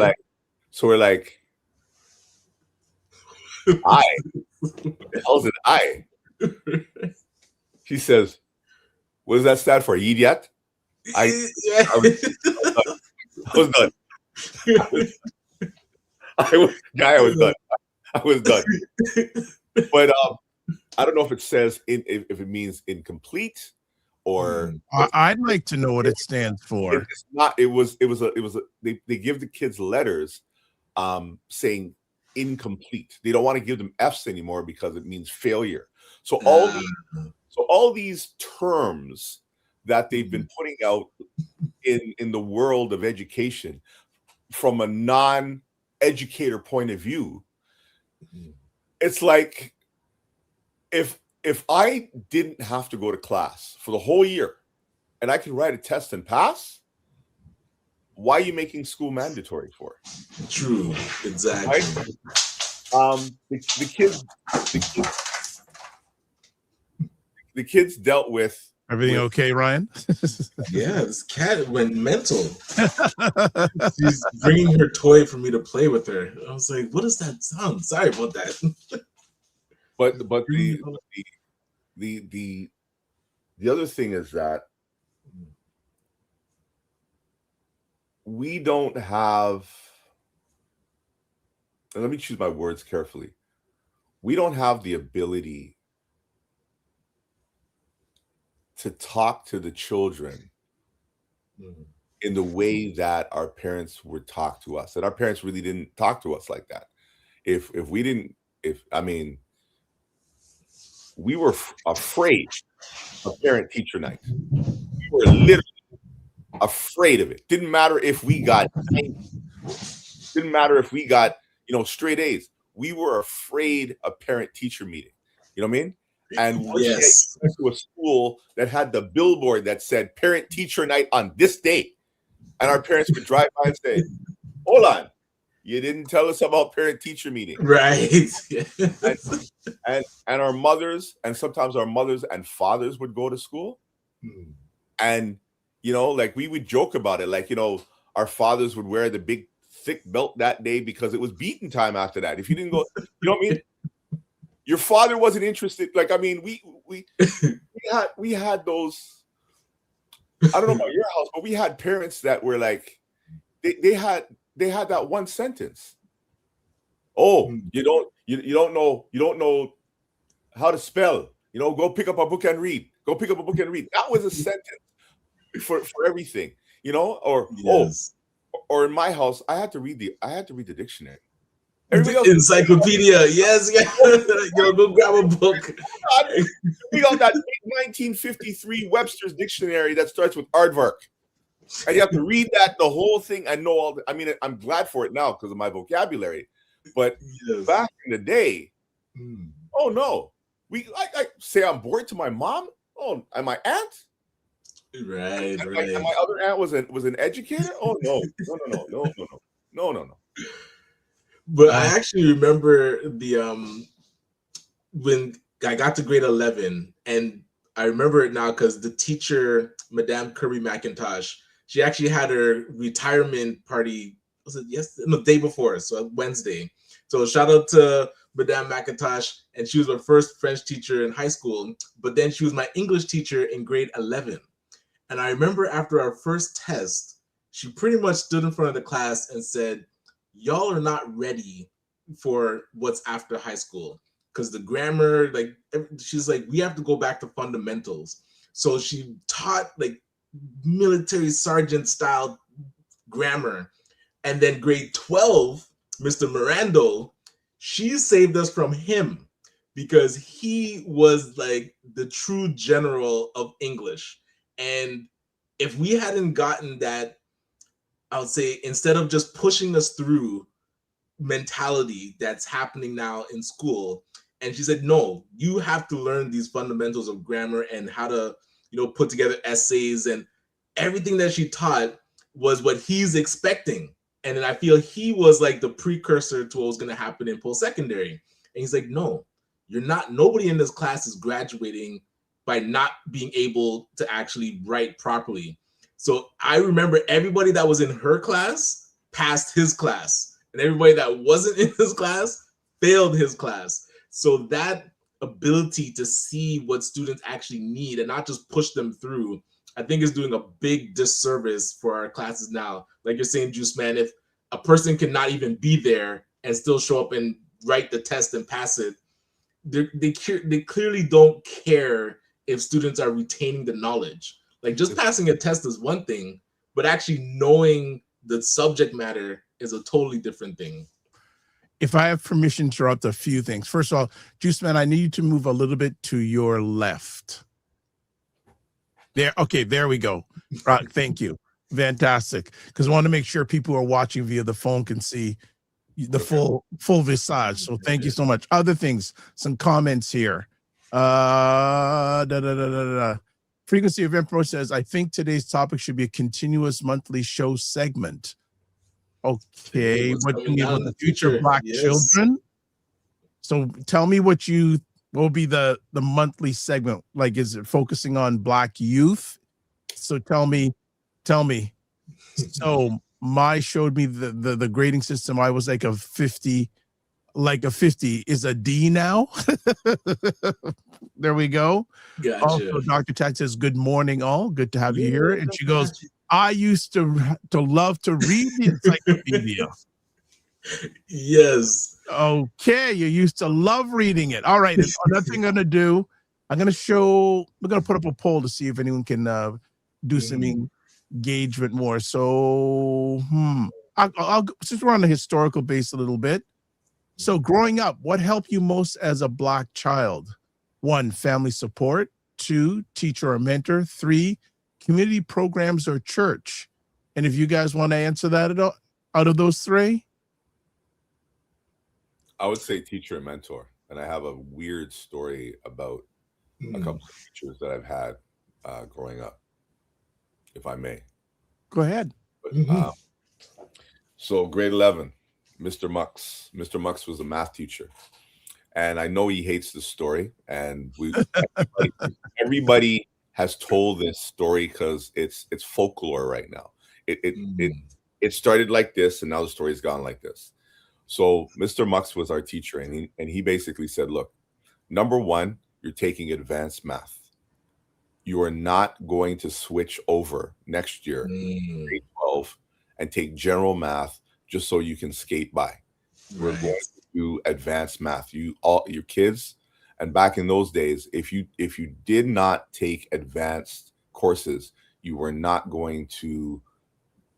like, I? What the hell's an I? She says, what does that stand for? Idiot? I was done. I was done. But I don't know if it says if it means incomplete or. I'd like to know what it stands for. It's not. They give the kids letters saying incomplete. They don't want to give them F's anymore because it means failure. So all these terms that they've been putting out in the world of education from a non-educator point of view, it's like if I didn't have to go to class for the whole year and I could write a test and pass, why are you making school mandatory for? True, exactly. Right? The kids dealt with. Everything okay, Ryan? Yeah, this cat went mental. She's bringing her toy for me to play with her. I was like, what does that sound? Sorry about that. But the other thing is that we don't have, and let me choose my words carefully. We don't have the ability to talk to the children in the way that our parents would talk to us. And our parents really didn't talk to us like that. we were afraid of parent-teacher night. We were literally afraid of it. Didn't matter if we got 90. Didn't matter if we got, straight A's. We were afraid of parent-teacher meeting. You know what I mean? And we went to a school that had the billboard that said parent-teacher night on this date. And our parents would drive by and say, hold on, you didn't tell us about parent-teacher meeting. Right. and our mothers, and sometimes our mothers and fathers would go to school. And, like we would joke about it. Like, our fathers would wear the big thick belt that day because it was beating time after that. If you didn't go, you know what I mean? Your father wasn't interested. Like, I mean, we had those. I don't know about your house, but we had parents that were like, they had that one sentence. Oh, you don't know how to spell. Go pick up a book and read. Go pick up a book and read. That was a sentence for everything. Or yes. Or in my house, I had to read the dictionary. Everybody else, encyclopedia, yes. Go grab a book. We got that 1953 Webster's dictionary that starts with aardvark, and you have to read that the whole thing and know all. I mean, I'm glad for it now because of my vocabulary, but back in the day, oh no, I say I'm bored to my mom. Oh, and my aunt. Right. And my other aunt was an educator. Oh no. But I actually remember when I got to grade 11, and I remember it now because the teacher, Madame Kirby McIntosh, she actually had her retirement party. Was it the day before? So Wednesday. So shout out to Madame McIntosh, and she was my first French teacher in high school. But then she was my English teacher in grade 11. And I remember after our first test, she pretty much stood in front of the class and said, y'all are not ready for what's after high school. Because the grammar, she's like, we have to go back to fundamentals. So she taught military sergeant style grammar. And then grade 12, Mr. Mirando, she saved us from him because he was like the true general of English. And if we hadn't gotten that, I would say, instead of just pushing us through mentality that's happening now in school, and she said, no, you have to learn these fundamentals of grammar and how to, put together essays, and everything that she taught was what he's expecting. And then I feel he was like the precursor to what was going to happen in post-secondary. And he's like, no, you're not, nobody in this class is graduating by not being able to actually write properly. So I remember everybody that was in her class passed his class, and everybody that wasn't in his class failed his class. So that ability to see what students actually need and not just push them through, I think is doing a big disservice for our classes now. Like you're saying, Juiceman, if a person cannot even be there and still show up and write the test and pass it, they clearly don't care if students are retaining the knowledge. Like just passing a test is one thing, but actually knowing the subject matter is a totally different thing. If I have permission to interrupt a few things. First of all, Juiceman, I need you to move a little bit to your left. There. Okay, there we go. Thank you. Fantastic. Because I want to make sure people who are watching via the phone can see the full visage. So thank you so much. Other things, some comments here. Frequency of Info says, I think today's topic should be a continuous monthly show segment. Okay, what do you mean with the future of Black children? So tell me what will be the monthly segment. Like, is it focusing on Black youth? So tell me. So my showed me the grading system. I was like a 50. Like a 50 is a D now. There we go. Gotcha. Also, Dr. Tag says, good morning, all. Good to have you here. And she goes, I used to love to read the encyclopedia. Yes. Okay, you used to love reading it. All right, another thing I'm going to do, we're going to put up a poll to see if anyone can do some engagement more. So, I'll since we're on the historical base a little bit. So growing up, what helped you most as a Black child? 1, family support. 2, teacher or mentor. 3, community programs or church. And if you guys want to answer that at all, out of those 3? I would say teacher and mentor. And I have a weird story about a couple of teachers that I've had growing up, if I may. Go ahead. But, so grade 11, Mr. Mux. Mr. Mux was a math teacher. And I know he hates this story. And everybody has told this story because it's folklore right now. It started like this, and now the story's gone like this. So Mr. Mux was our teacher, and he basically said, look, number 1, you're taking advanced math. You are not going to switch over next year, grade 12, and take general math just so you can skate by. We're going to do advanced math. Your kids, and back in those days, if you did not take advanced courses, you were not going to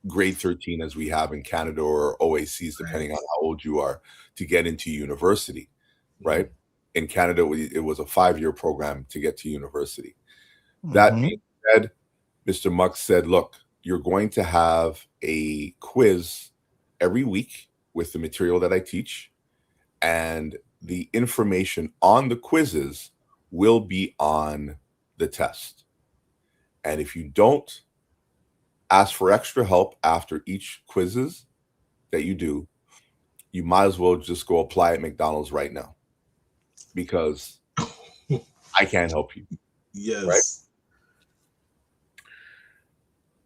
grade 13 as we have in Canada, or OACs, depending on how old you are, to get into university, right? In Canada, it was a 5-year program to get to university. That being said, Mr. Mux said, look, you're going to have a quiz every week with the material that I teach, and the information on the quizzes will be on the test. And if you don't ask for extra help after each quizzes that you do, you might as well just go apply at McDonald's right now, because I can't help you. Yes. Right?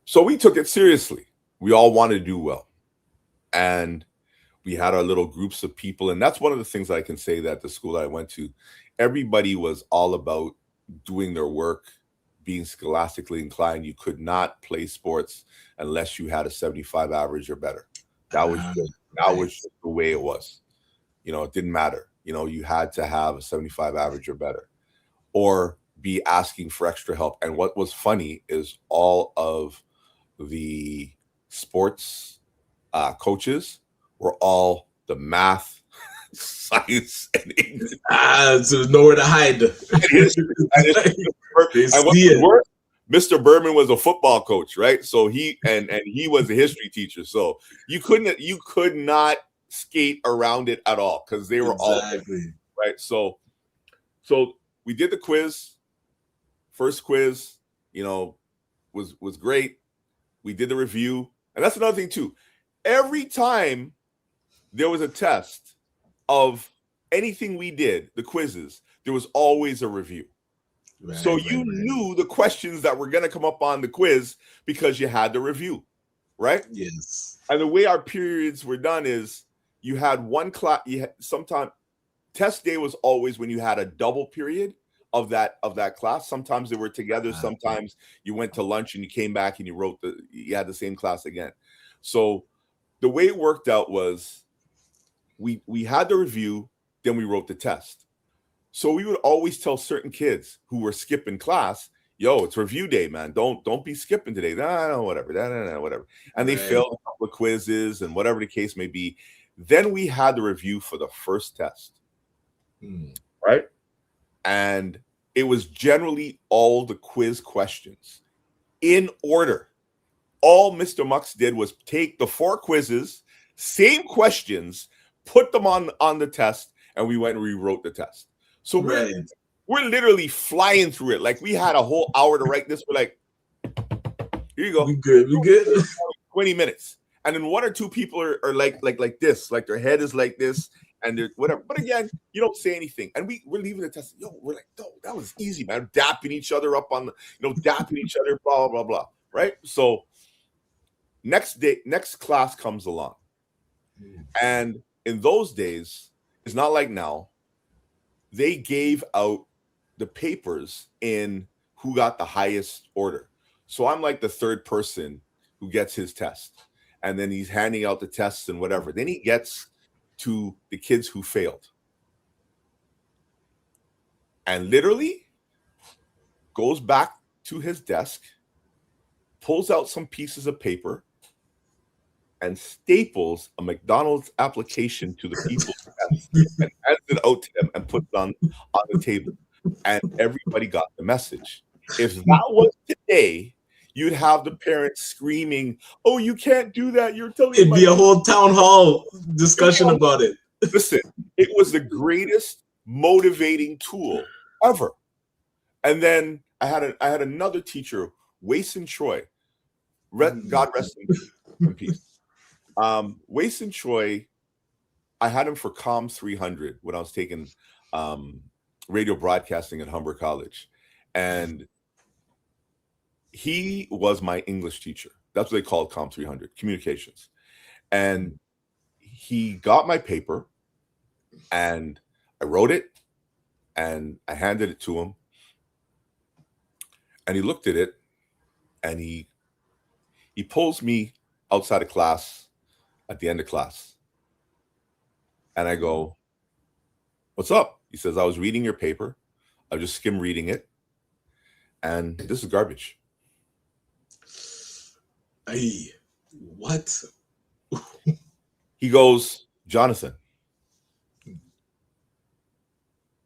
So we took it seriously. We all wanted to do well. And we had our little groups of people. And that's one of the things I can say, that the school that I went to, everybody was all about doing their work, being scholastically inclined. You could not play sports unless you had a 75 average or better. That was just the way it was. It didn't matter. You had to have a 75 average or better, or be asking for extra help. And what was funny is all of the sports coaches were all the math, science, and English. So there's nowhere to hide. Mr. Berman was a football coach, right? So he was a history teacher. So you could not skate around it at all, because they were all right. So we did the quiz. First quiz, was great. We did the review, and that's another thing too. Every time there was a test of anything we did, the quizzes, there was always a review. So you knew the questions that were going to come up on the quiz because you had the review, right? Yes. And the way our periods were done is you had one class. Sometimes test day was always when you had a double period of that class. Sometimes they were together. Sometimes you went to lunch and you came back and you had the same class again. So the way it worked out was we had the review, then we wrote the test. So we would always tell certain kids who were skipping class, yo, it's review day, man. Don't be skipping today. No, whatever. No, whatever. And they failed a couple of quizzes and whatever the case may be. Then we had the review for the first test. Right? And it was generally all the quiz questions in order. All Mr. Mux did was take the 4 quizzes, same questions, put them on the test, and we went and rewrote the test. So we're literally flying through it. Like, we had a whole hour to write this. We're like, here you go. We good. 20 minutes. And then 1 or 2 people are like this, like their head is like this, and they're whatever. But again, you don't say anything. And we're leaving the test. We're like, no, that was easy, man. Dapping each other up on dapping each other, blah, blah, blah. Right? So next class comes along. And in those days, it's not like now. They gave out the papers in who got the highest order. So I'm like the 3rd person who gets his test. And then he's handing out the tests and whatever. Then he gets to the kids who failed. And literally goes back to his desk, pulls out some pieces of paper, and staples a McDonald's application to the people and hands it out to them and puts it on the table. and everybody got the message. If that was today, you'd have the parents screaming, "Oh, you can't do that. You're telling It'd be a whole town hall discussion about it." Listen, it was the greatest motivating tool ever. And then I had another teacher, Wason Choi. God rest in peace. Wason Choi, I had him for COM 300 when I was taking radio broadcasting at Humber College. And he was my English teacher. That's what they called COM 300, communications. And he got my paper and I wrote it and I handed it to him. And he looked at it and he pulls me outside of class at the end of class. And I go, "What's up?" He says, "I was reading your paper. I just skim reading it. And this is garbage." Hey, what? He goes, "Jonathan,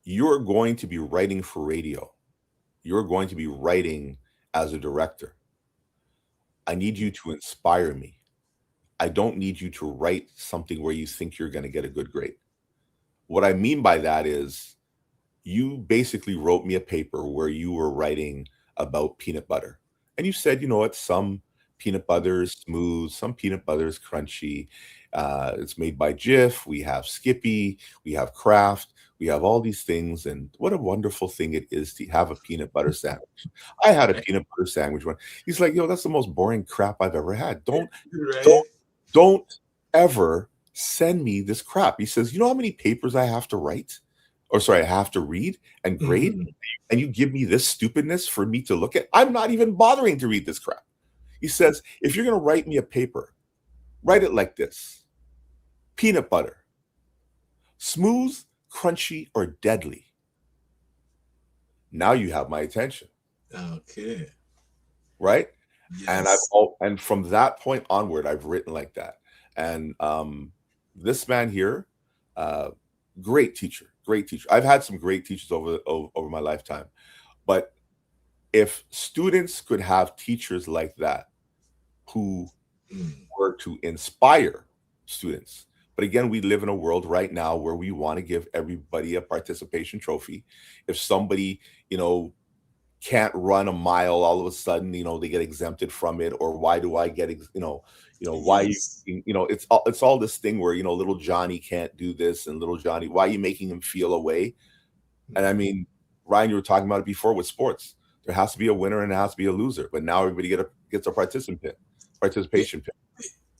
you're going to be writing for radio. You're going to be writing as a director. I need you to inspire me. I don't need you to write something where you think you're going to get a good grade. What I mean by that is you basically wrote me a paper where you were writing about peanut butter. And you said, you know what, some peanut butter is smooth, some peanut butter is crunchy. It's made by Jif. We have Skippy. We have Kraft. We have all these things. And what a wonderful thing it is to have a peanut butter sandwich. I had a peanut butter sandwich one." He's like, "Yo, that's the most boring crap I've ever had. Don't ever send me this crap." He says, "You know how many papers I have to write? Or sorry, I have to read and grade? And you give me this stupidness for me to look at? I'm not even bothering to read this crap." He says, "If you're going to write me a paper, write it like this: peanut butter, smooth, crunchy, or deadly. Now you have my attention." Okay. Right? Yes. And from that point onward, I've written like that. And this man here, great teacher. I've had some great teachers over my lifetime. But if students could have teachers like that who were to inspire students. But again, we live in a world right now where we want to give everybody a participation trophy. If somebody, can't run a mile, all of a sudden, they get exempted from it. Or why do I get, why, it's all this thing where, little Johnny can't do this, and little Johnny, why are you making him feel away? And I mean, Ryan, you were talking about it before with sports. There has to be a winner and there has to be a loser. But now everybody gets a participation pin.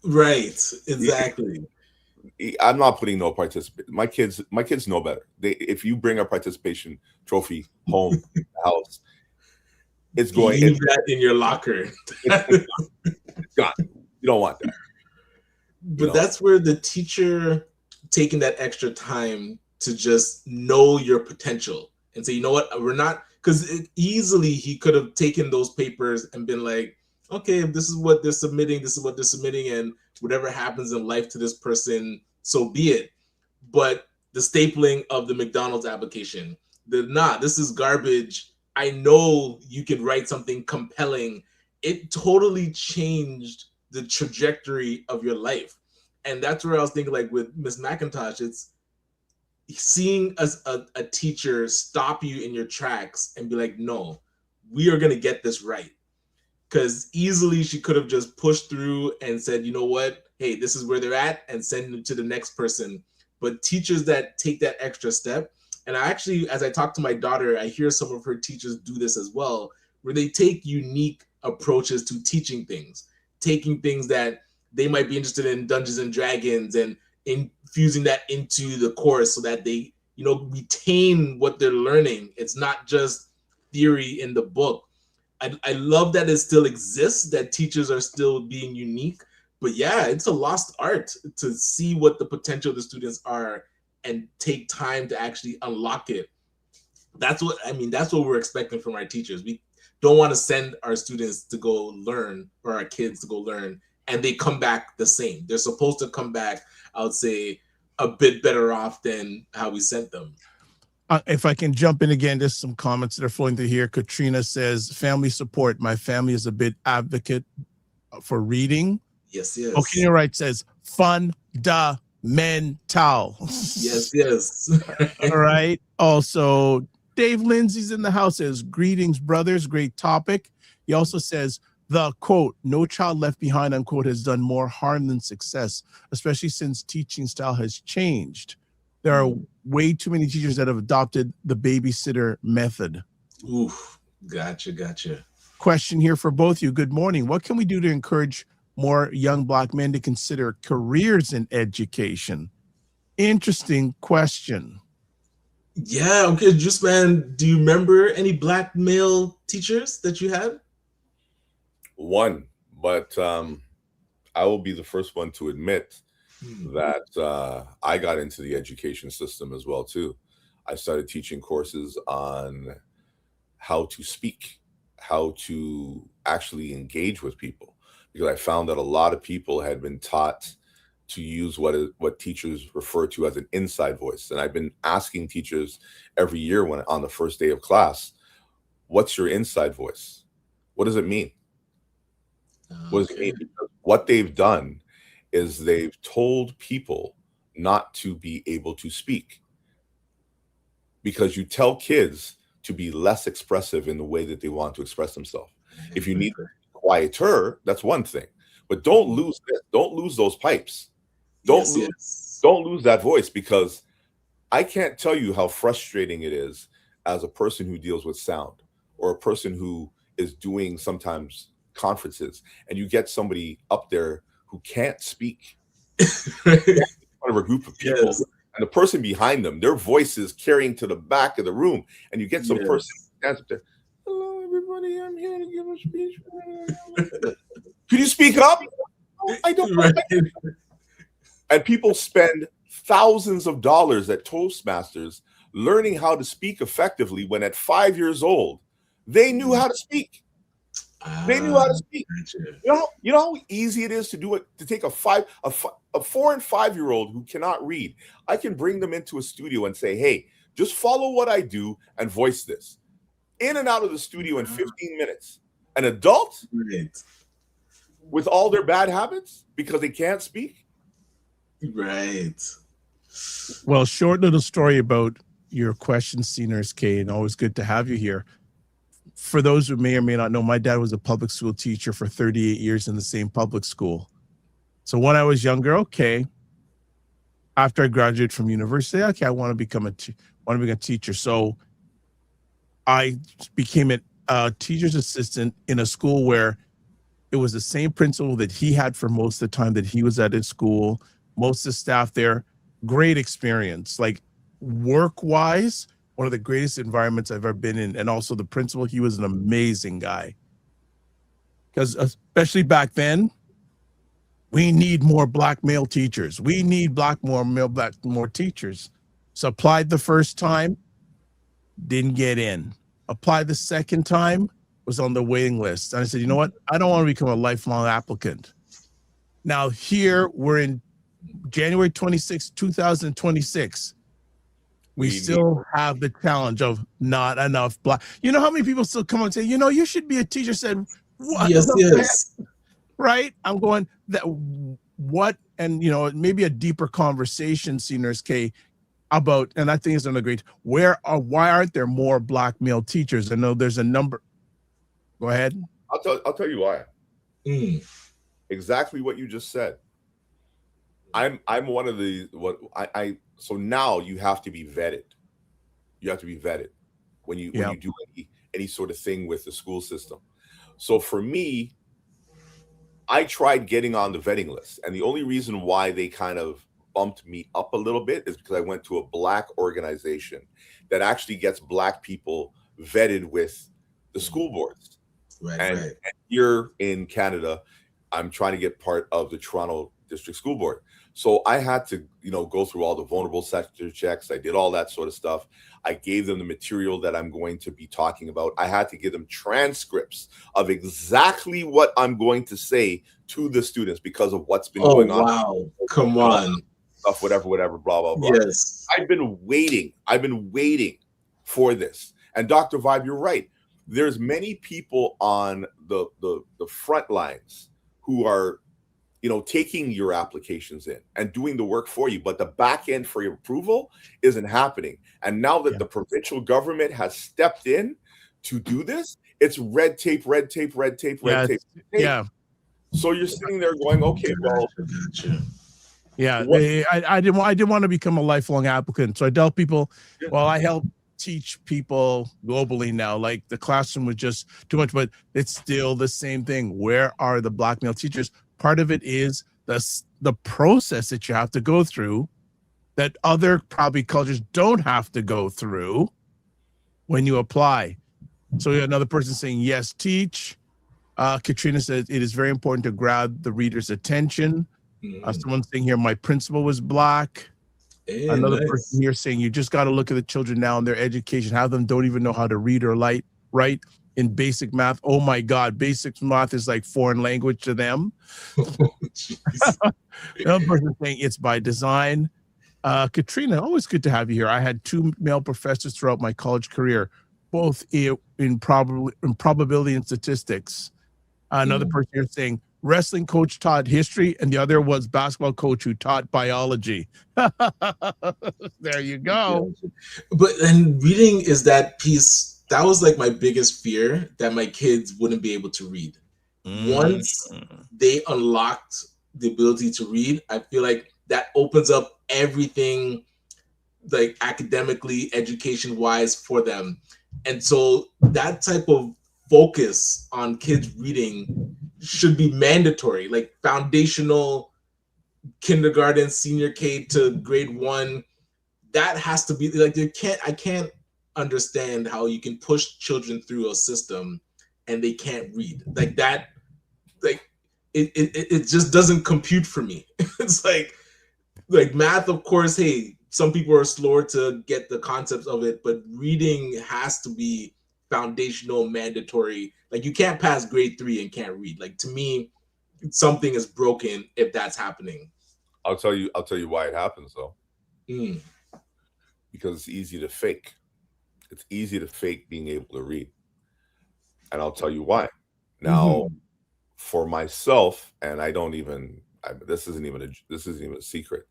Right. Exactly. I'm not putting no participant. My kids know better. If you bring a participation trophy home to the house, it's going. Leave that in your locker. It's gone. You don't want that. But that's where the teacher taking that extra time to just know your potential and say, you know what, we're not, because easily he could have taken those papers and been like, okay, if this is what they're submitting, and whatever happens in life to this person, so be it. But the stapling of the McDonald's application, this is garbage. I know you could write something compelling. It totally changed the trajectory of your life. And that's where I was thinking, like with Miss McIntosh, it's seeing a teacher stop you in your tracks and be like, no, we are going to get this right. Because easily she could have just pushed through and said, you know what, hey, this is where they're at, and send it to the next person. But teachers that take that extra step, and I actually, as I talk to my daughter, I hear some of her teachers do this as well, where they take unique approaches to teaching things, taking things that they might be interested in, Dungeons and Dragons, and infusing that into the course so that they, retain what they're learning. It's not just theory in the book. I love that it still exists, that teachers are still being unique. But yeah, it's a lost art to see what the potential of the students are and take time to actually unlock it. That's what we're expecting from our teachers. We don't want to send our students to go learn, or our kids to go learn, and they come back the same. They're supposed to come back, I would say, a bit better off than how we sent them. If I can jump in again, just some comments that are flowing through here. Katrina says, family support. My family is a big advocate for reading. Yes, yes. Okay, right says, fundamental. Yes, yes. All right. Also, Dave Lindsay's in the house, says, greetings, brothers. Great topic. He also says, the quote, no child left behind, unquote, has done more harm than success, especially since teaching style has changed. There are way too many teachers that have adopted the babysitter method. Oof, gotcha. Question here for both of you. Good morning. What can we do to encourage more young Black men to consider careers in education? Interesting question. Yeah, okay, Juiceman, do you remember any Black male teachers that you had? One, but I will be the first one to admit that I got into the education system as well too. I started teaching courses on how to speak, how to actually engage with people, because I found that a lot of people had been taught to use what teachers refer to as an inside voice. And I've been asking teachers every year when on the first day of class, what's your inside voice? What does it mean? What does it mean? Because what they've done is they've told people not to be able to speak, because you tell kids to be less expressive in the way that they want to express themselves. If you need quieter, that's one thing, but don't lose this. Don't lose those pipes. Don't lose that voice, because I can't tell you how frustrating it is as a person who deals with sound, or a person who is doing sometimes conferences, and you get somebody up there who can't speak in front of a group of people, and the person behind them, their voice is carrying to the back of the room, and you get some person who stands up there, hello everybody, I'm here to give a speech. Could you speak up? Oh, I don't know. And people spend thousands of dollars at Toastmasters learning how to speak effectively, when at 5 years old they knew how to speak. They knew how to speak. You know how easy it is to do it, to take a 4 and 5 year old who cannot read. I can bring them into a studio and say, hey, just follow what I do and voice this. In and out of the studio in 15 minutes. An adult with all their bad habits because they can't speak. Right. Well, short little story about your question, Nurse K, and always good to have you here. For those who may or may not know, my dad was a public school teacher for 38 years in the same public school. So when I was younger, okay, after I graduated from university, okay, I want to become a teacher. So I became a teacher's assistant in a school where it was the same principal that he had for most of the time that he was at his school. Most of the staff there, great experience. Like work-wise, one of the greatest environments I've ever been in. And also the principal, he was an amazing guy. Because especially back then, we need more Black male teachers. We need more teachers. So applied the first time, didn't get in. Applied the second time, was on the waiting list. And I said, you know what? I don't want to become a lifelong applicant. Now here, we're in January 26, 2026. We still have the challenge of not enough Black. You know how many people still come and say, you know, you should be a teacher? Said, what? Yes. Right? I'm going, that what? And, you know, maybe a deeper conversation, Nurse K, about, and I think it's another great, why aren't there more Black male teachers? I know there's a number. Go ahead. I'll tell you why. Exactly what you just said. I'm one of the so now you have to be vetted. You have to be vetted when you do any sort of thing with the school system. So for me, I tried getting on the vetting list, and the only reason why they kind of bumped me up a little bit is because I went to a Black organization that actually gets Black people vetted with the school boards. And here in Canada, I'm trying to get part of the Toronto District School Board. So I had to, go through all the vulnerable sector checks. I did all that sort of stuff. I gave them the material that I'm going to be talking about. I had to give them transcripts of exactly what I'm going to say to the students because of what's been going on. Wow. Come on. Stuff, whatever, blah, blah, blah. Yes. I've been waiting for this. And Dr. Vibe, you're right. There's many people on the front lines who are, taking your applications in and doing the work for you, but the back end for your approval isn't happening. And now that the provincial government has stepped in to do this, it's red tape. Yeah. So you're sitting there going, okay, well, yeah, I didn't want to become a lifelong applicant. So I tell people, well, I help teach people globally now. Like the classroom was just too much, but it's still the same thing. Where are the Black male teachers? Part of it is the process that you have to go through that other probably cultures don't have to go through when you apply. So another person saying, yes, teach. Katrina says it is very important to grab the reader's attention. Someone saying here, my principal was Black. Hey, another person here saying you just got to look at the children now and their education. Half of them don't even know how to read or write in basic math. Oh my God, basic math is like foreign language to them. Another person saying it's by design. Katrina, always good to have you here. I had 2 male professors throughout my college career, both in probability and statistics. Another person here saying wrestling coach taught history, and the other was basketball coach who taught biology. There you go. And reading is that piece. That was like my biggest fear, that my kids wouldn't be able to read. Once they unlocked the ability to read, I feel like that opens up everything, like academically, education wise, for them. And so that type of focus on kids reading should be mandatory, like foundational, kindergarten, senior K to grade 1. That has to be like, I can't understand how you can push children through a system and they can't read like that. Like it just doesn't compute for me. It's like math, of course, hey, some people are slower to get the concepts of it, but reading has to be foundational, mandatory. Like you can't pass grade 3 and can't read. Like to me, something is broken if that's happening. I'll tell you why it happens though. Because it's easy to fake. It's easy to fake being able to read. And I'll tell you why. Now, for myself, and this isn't even a secret.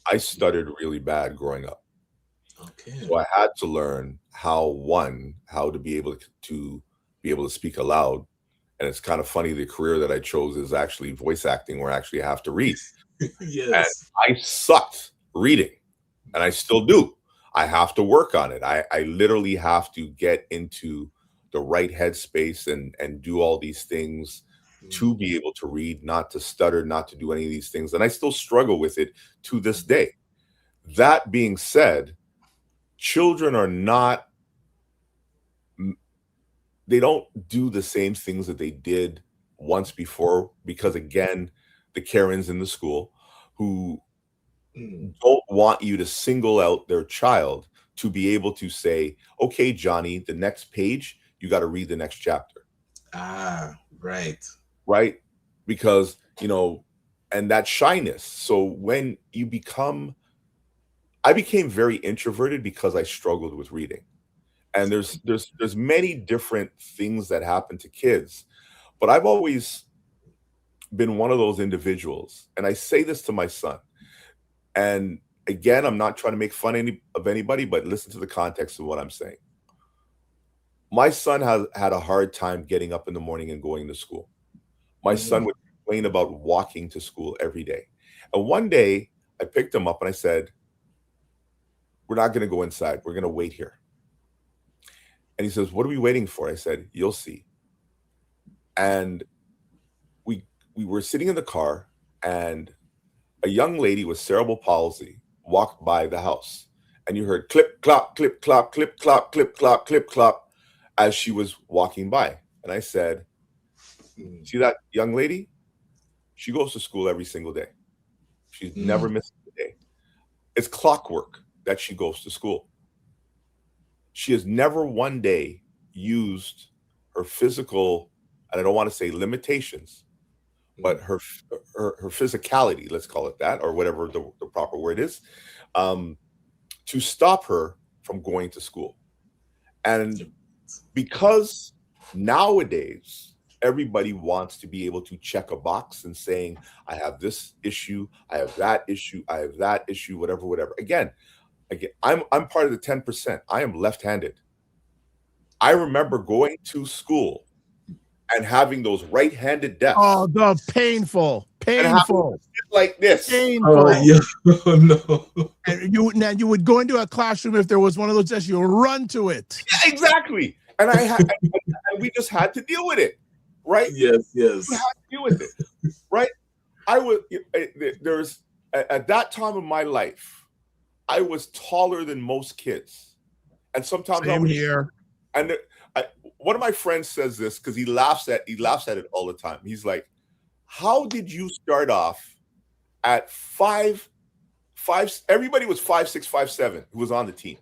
I stuttered really bad growing up. Okay. So I had to learn how to be able to speak aloud. And it's kind of funny, the career that I chose is actually voice acting, where I actually have to read. Yes. And I sucked reading, and I still do. I have to work on it. I literally have to get into the right headspace and do all these things to be able to read, not to stutter, not to do any of these things. And I still struggle with it to this day. That being said, children they don't do the same things that they did once before, because again, the Karens in the school who don't want you to single out their child to be able to say, okay, Johnny, the next page, you got to read the next chapter. Right. Because, and that shyness. So when I became very introverted because I struggled with reading. And there's many different things that happen to kids, but I've always been one of those individuals. And I say this to my son. And again, I'm not trying to make fun of anybody, but listen to the context of what I'm saying. My son has had a hard time getting up in the morning and going to school. My son would complain about walking to school every day. And one day I picked him up and I said, we're not going to go inside. We're going to wait here. And he says, what are we waiting for? I said, you'll see. And we were sitting in the car, and a young lady with cerebral palsy walked by the house, and you heard clip, clop, clip, clop, clip, clop, clip, clop, clip, clop, as she was walking by. And I said, see that young lady? She goes to school every single day. She's never missed a day. It's clockwork that she goes to school. She has never one day used her physical, and I don't want to say limitations, but her physicality, let's call it that, or whatever the proper word is, to stop her from going to school. And because nowadays everybody wants to be able to check a box and saying, I have this issue, I have that issue, I have that issue, whatever. Again, I'm part of the 10%. I am left-handed. I remember going to school and having those right-handed desks. Oh, the painful. Like this. Painful. Oh, yeah. Oh, no. And you would go into a classroom, if there was one of those desks, you would run to it. Yeah, exactly. And and we just had to deal with it, right? Yes. We had to deal with it, right? There's at that time of my life, I was taller than most kids, and sometimes Same here. And one of my friends says this because he laughs at it all the time. He's like, "How did you start off at 5'5"? Everybody was 5'6", 5'7" who was on the team,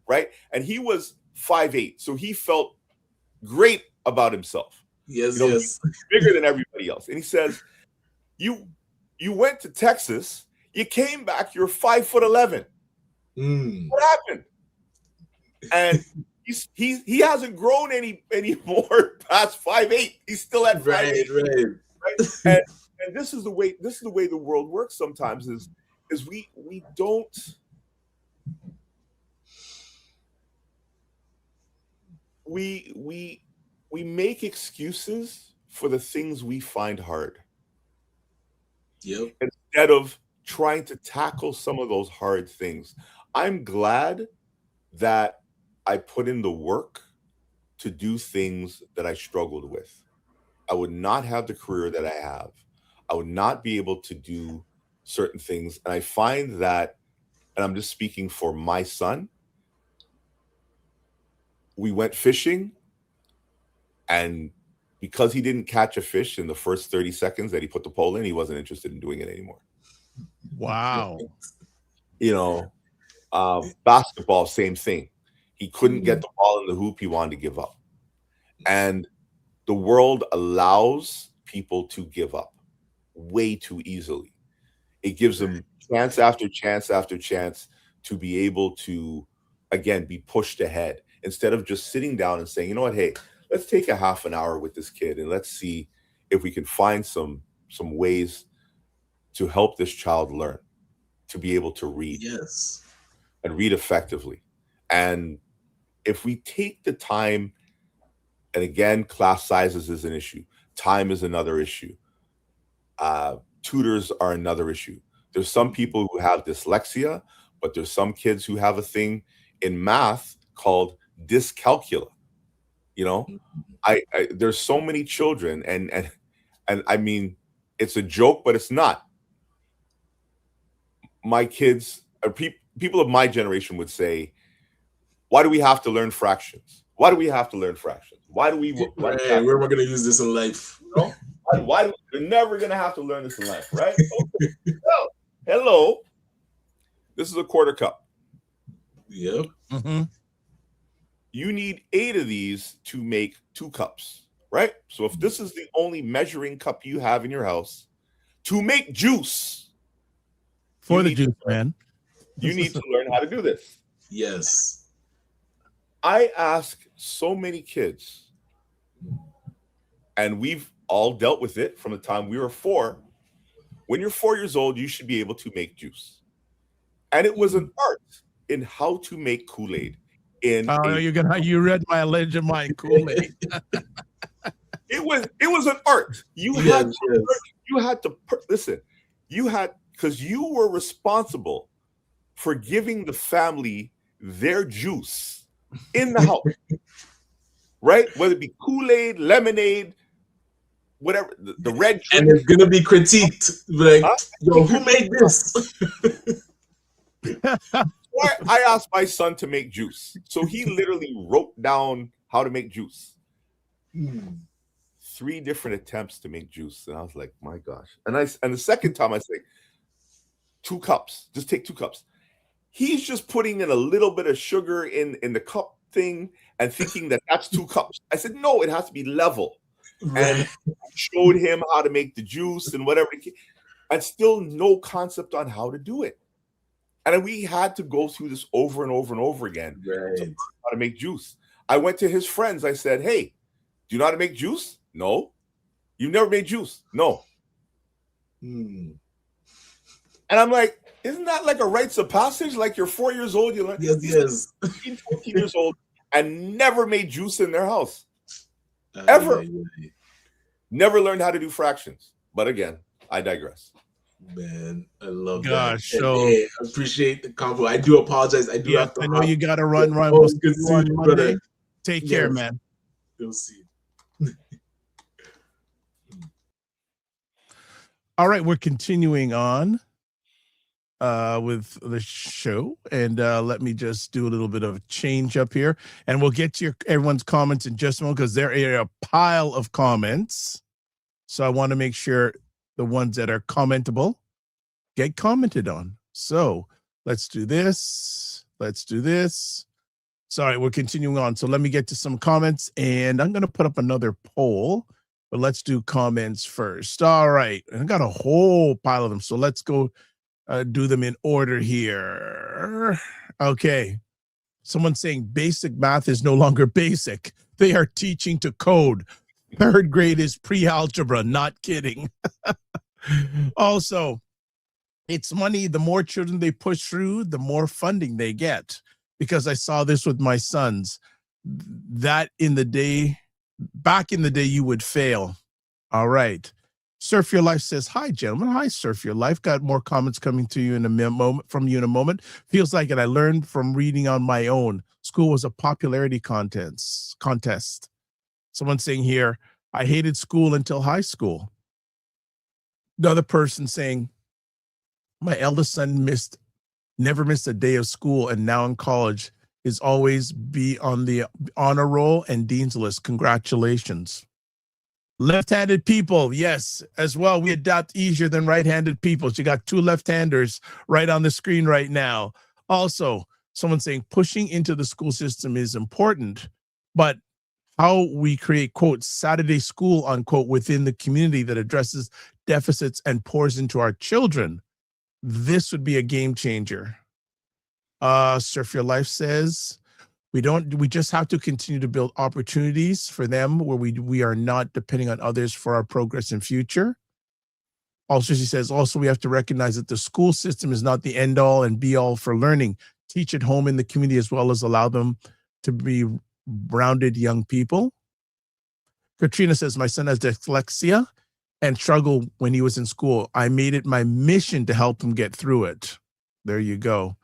right? And he was 5'8", so he felt great about himself. Yes, yes, bigger than everybody else. And he says, "You went to Texas, you came back, you're 5'11". What happened?" And he hasn't grown any more past 5'8". He's still at 5'8". Right? And this is the way the world works sometimes is we don't we make excuses for the things we find hard. Yep. Instead of trying to tackle some of those hard things. I'm glad that I put in the work to do things that I struggled with. I would not have the career that I have. I would not be able to do certain things. And I find that, and I'm just speaking for my son, we went fishing, and because he didn't catch a fish in the first 30 seconds that he put the pole in, he wasn't interested in doing it anymore. Wow. Basketball, same thing. He couldn't get the ball in the hoop. He wanted to give up. And the world allows people to give up way too easily. It gives them chance after chance after chance to be able to, again, be pushed ahead instead of just sitting down and saying, you know what, hey, let's take a half an hour with this kid and let's see if we can find some ways to help this child learn to be able to read. Yes. And read effectively. And if we take the time, and again, class sizes is an issue. Time is another issue. Tutors are another issue. There's some people who have dyslexia, but there's some kids who have a thing in math called dyscalculia. There's so many children, and I mean, it's a joke, but it's not. My kids, people of my generation would say, why do we have to learn fractions? Why do we have to learn fractions? Why do we? Where am I going to use this in life? Why we're never going to have to learn this in life, right? Okay. Well, hello. This is a quarter cup. Yep. Mm-hmm. You need 8 of these to make 2 cups, right? So if this is the only measuring cup you have in your house, to make juice, for the juice man, you need to learn how to do this. Yes. I ask so many kids, and we've all dealt with it from the time we were 4. When you're 4 years old, you should be able to make juice. And it was an art in how to make Kool-Aid. You read my legend, my Kool-Aid. It was an art. You had to listen. Because you were responsible for giving the family their juice in the house, right? Whether it be Kool-Aid, lemonade, whatever, the red. And it's gonna be critiqued, like, yo, who made this? I asked my son to make juice, so he literally wrote down how to make juice. 3 different attempts to make juice, and I was like, my gosh. And the second time I said, 2 cups, just take 2 cups. He's just putting in a little bit of sugar in the cup thing and thinking that that's 2 cups. I said, no, it has to be level. And I showed him how to make the juice and whatever. And still no concept on how to do it. And we had to go through this over and over and over again to learn how to make juice. I went to his friends. I said, hey, do you know how to make juice? No. You've never made juice? No. And I'm like, isn't that like a rites of passage? Like you're 4 years old, you learn. Yes. 15, 14 years old, and never made juice in their house. Ever. Never learned how to do fractions. But again, I digress. Man, I love Gosh, that. so I appreciate the combo. I do apologize. I do have to. I know you got to run, Ryan. Oh, We'll see good you to on see you, Monday. brother. Take care, Yes. man. We'll see. All right, we're continuing on with the show, and let me just do a little bit of a change up here, and we'll get to everyone's comments in just a moment because there are a pile of comments. So I want to make sure the ones that are commentable get commented on. So let's do this. Let's do this. Sorry, we're continuing on. So let me get to some comments, and I'm going to put up another poll, but let's do comments first. All right. And I got a whole pile of them. So let's go do them in order here. Okay. Someone's saying basic math is no longer basic. They are teaching to code. Third grade is pre-algebra. Not kidding. Also, it's money. The more children they push through, the more funding they get. Because I saw this with my sons. That back in the day, you would fail. All right. Surf Your Life says, hi, gentlemen. Hi, Surf Your Life. Got more comments coming to you in a moment. Feels like it. I learned from reading on my own. School was a popularity contest. Someone saying here, I hated school until high school. Another person saying, my eldest son never missed a day of school, and now in college is always be on the honor roll and dean's list. Congratulations. Left-handed people, yes, as well. We adapt easier than right-handed people. So you got two left-handers right on the screen right now. Also, someone saying pushing into the school system is important, but how we create, quote, Saturday school, unquote, within the community that addresses deficits and pours into our children, this would be a game changer. Surf Your Life says, we just have to continue to build opportunities for them where we are not depending on others for our progress and future. Also, she says, also, we have to recognize that the school system is not the end all and be all for learning. Teach at home in the community as well as allow them to be rounded young people. Katrina says, my son has dyslexia and struggled when he was in school. I made it my mission to help him get through it. There you go.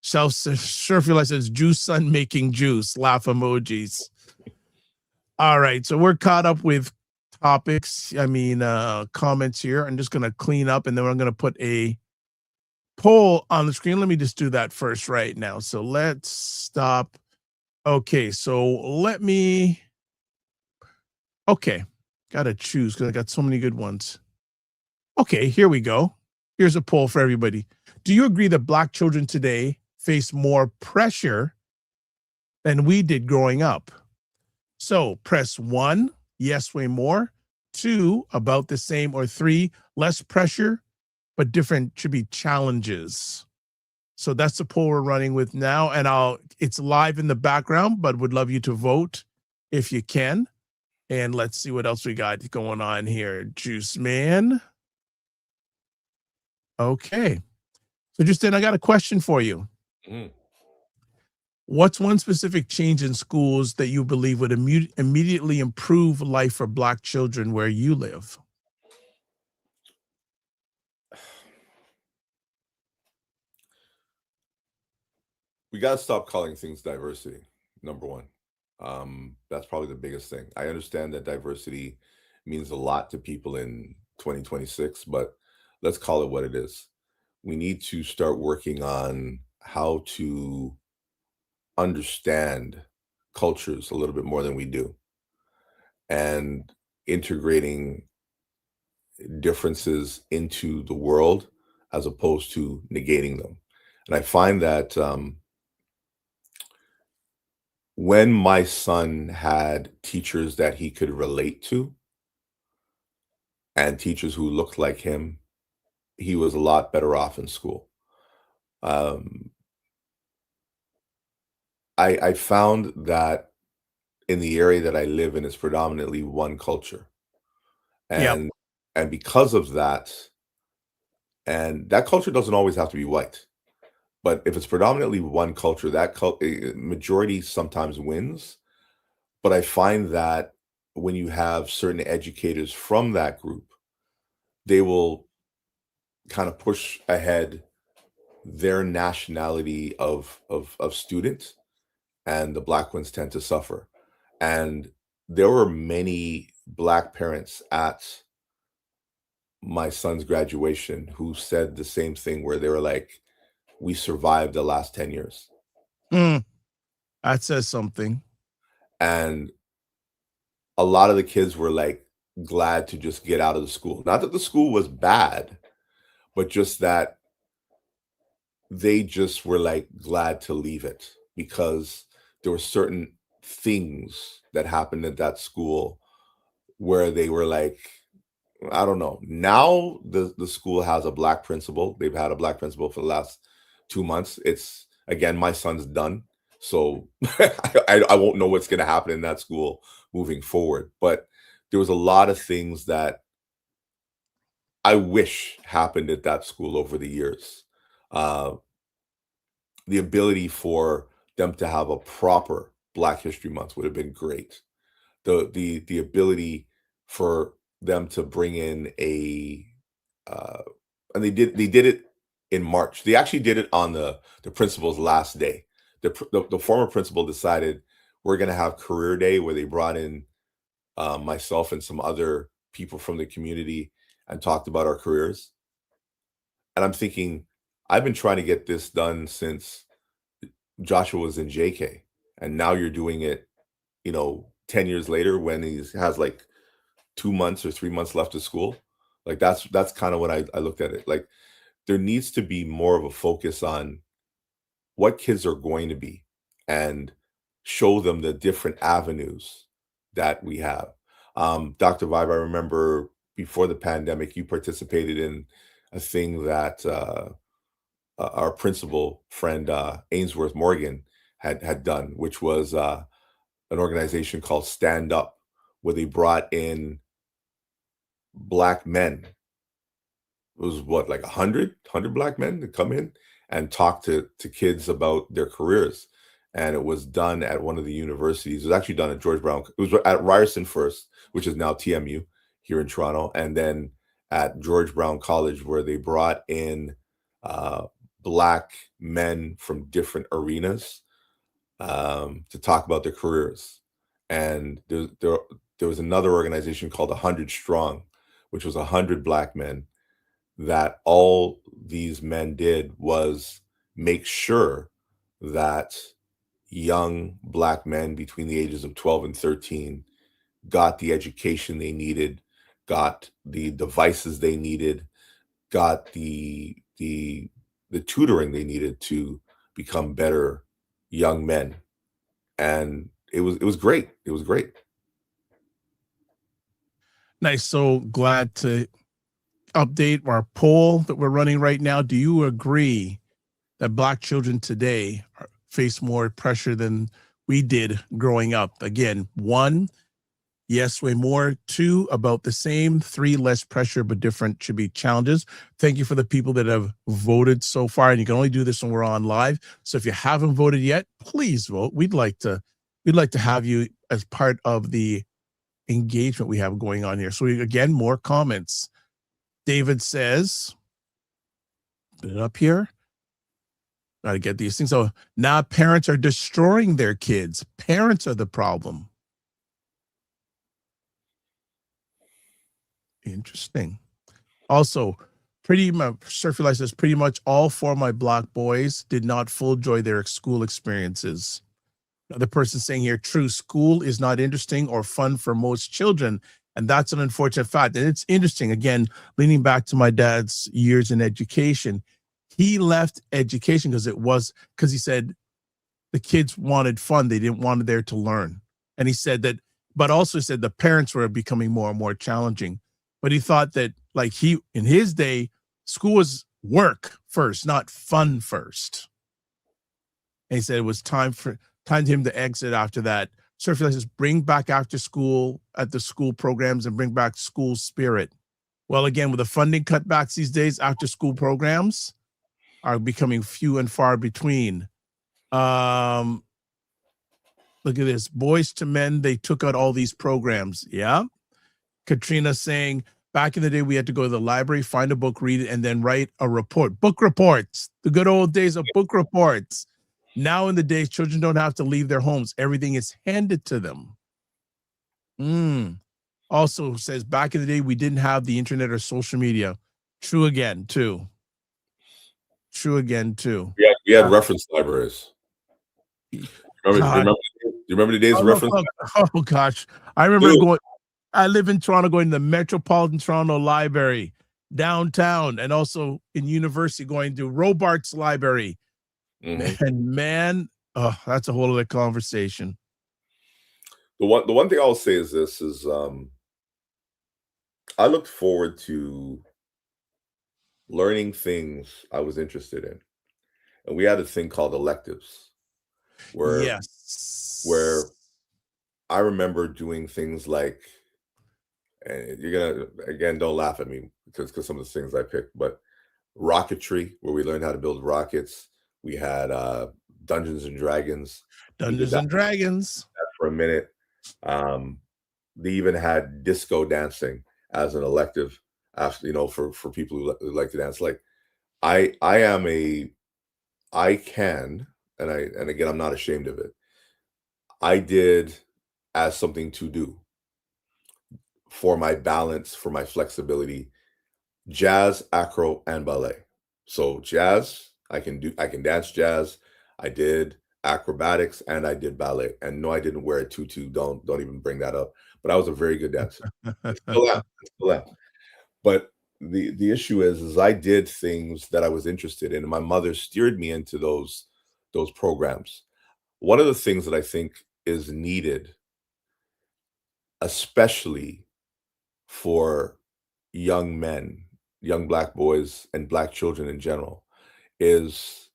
Surf Your Life says, juice son making juice. Laugh emojis. All right, so we're caught up with topics. Comments here. I'm just going to clean up, and then I'm going to put a poll on the screen. Let me just do that first right now. So let's stop. Okay, so got to choose because I got so many good ones. Okay, here we go. Here's a poll for everybody. Do you agree that Black children today face more pressure than we did growing up? So press 1, yes, way more. 2, about the same. Or 3, less pressure, but different, should be challenges. So that's the poll we're running with now. And it's live in the background, but would love you to vote if you can. And let's see what else we got going on here. Juiceman. Okay. So Justin, I got a question for you. What's one specific change in schools that you believe would immediately improve life for Black children where you live? We got to stop calling things diversity, number one. That's probably the biggest thing. I understand that diversity means a lot to people in 2026, but let's call it what it is. We need to start working on how to understand cultures a little bit more than we do, and integrating differences into the world as opposed to negating them. And I find that when my son had teachers that he could relate to and teachers who looked like him, he was a lot better off in school. I found that in the area that I live in, it's predominantly one culture, Yep. and because of that, and that culture doesn't always have to be white, but if it's predominantly one culture, that majority sometimes wins. But I find that when you have certain educators from that group, they will kind of push ahead their nationality of student, and the black ones tend to suffer. And there were many black parents at my son's graduation who said the same thing, where they were like, we survived the last 10 years. That says something. And a lot of the kids were like glad to just get out of the school. Not that the school was bad, but just that they just were like glad to leave it, because there were certain things that happened at that school where they were like, I don't know. Now the school has a black principal. They've had a black principal for the last 2 months. It's, again, my son's done, so I won't know what's going to happen in that school moving forward. But there was a lot of things that I wish happened at that school over the years. The ability for them to have a proper Black History Month would have been great. The ability for them to bring in and they did it in March. They actually did it on the principal's last day. The former principal decided, we're going to have career day, where they brought in myself and some other people from the community and talked about our careers. And I'm thinking, I've been trying to get this done since Joshua was in JK, and now you're doing it, 10 years later, when he has like 2 months or 3 months left of school. Like that's kind of what I looked at it. Like, there needs to be more of a focus on what kids are going to be, and show them the different avenues that we have. Dr. Vibe, I remember before the pandemic, you participated in a thing that our principal friend, Ainsworth Morgan, had done, which was an organization called Stand Up, where they brought in Black men. It was what, like 100 Black men to come in and talk to kids about their careers. And it was done at one of the universities. It was actually done at George Brown. It was at Ryerson first, which is now TMU here in Toronto, and then at George Brown College, where they brought in Black men from different arenas to talk about their careers. And there was another organization called 100 Strong, which was 100 Black men, that all these men did was make sure that young Black men between the ages of 12 and 13 got the education they needed, got the devices they needed, got the tutoring they needed to become better young men. And it was great. It was great. Nice. So glad to update our poll that we're running right now. Do you agree that Black children today face more pressure than we did growing up? Again, 1, yes, way more. 2, about the same. 3, less pressure, but different should be challenges. Thank you for the people that have voted so far. And you can only do this when we're on live. So if you haven't voted yet, please vote. We'd like to have you as part of the engagement we have going on here. So again, more comments. David says, put it up here. Got to get these things. So now parents are destroying their kids. Parents are the problem. Interesting. Also, pretty much, Surfy Life says, pretty much all 4 of my Black boys did not full enjoy their school experiences. Another person saying here, true, school is not interesting or fun for most children. And that's an unfortunate fact. And it's interesting, again, leaning back to my dad's years in education. He left education because he said the kids wanted fun. They didn't want it there to learn. And he said that, but also said the parents were becoming more and more challenging. But he thought that, like, in his day, school was work first, not fun first. And he said it was time for him to exit after that. So if says bring back after school at the school programs and bring back school spirit. Well, again, with the funding cutbacks these days, after school programs are becoming few and far between. Look at this. Boys to Men, they took out all these programs. Yeah. Katrina saying, back in the day, we had to go to the library, find a book, read it, and then write a report. Book reports. The good old days of book reports. Now in the days, children don't have to leave their homes. Everything is handed to them. Also says, back in the day, we didn't have the internet or social media. True again, too. True again, too. Yeah, we had reference libraries. You remember the days of reference? Oh, gosh. I remember I live in Toronto, going to the Metropolitan Toronto Library downtown, and also in university going to Robarts Library. And man, that's a whole other conversation. The one thing I'll say is this is I looked forward to learning things I was interested in. And we had a thing called electives where I remember doing things like, and you're gonna, again, don't laugh at me because some of the things I picked, but rocketry, where we learned how to build rockets. We had Dungeons and Dragons. Dungeons and Dragons. For a minute. They even had disco dancing as an elective, after, for people who like to dance. Like I can, and again, I'm not ashamed of it. I did as something to do for my balance, for my flexibility, jazz, acro, and ballet. So jazz, I can dance jazz. I did acrobatics and I did ballet. And no, I didn't wear a tutu. Don't even bring that up. But I was a very good dancer. Still am. But the issue is I did things that I was interested in, and my mother steered me into those programs. One of the things that I think is needed, especially for young men, young Black boys, and Black children in general, is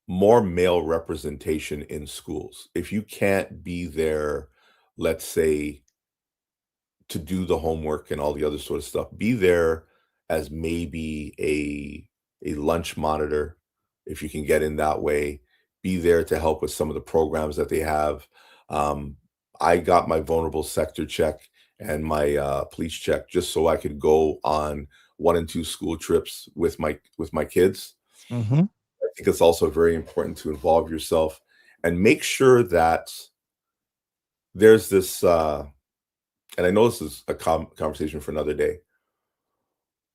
more male representation in schools. If you can't be there, let's say, to do the homework and all the other sort of stuff, be there as maybe a lunch monitor, if you can get in that way. Be there to help with some of the programs that they have. I got my vulnerable sector check and my police check just so I could go on 1 and 2 school trips with my kids. I think it's also very important to involve yourself and make sure that there's this, and I know this is a conversation for another day,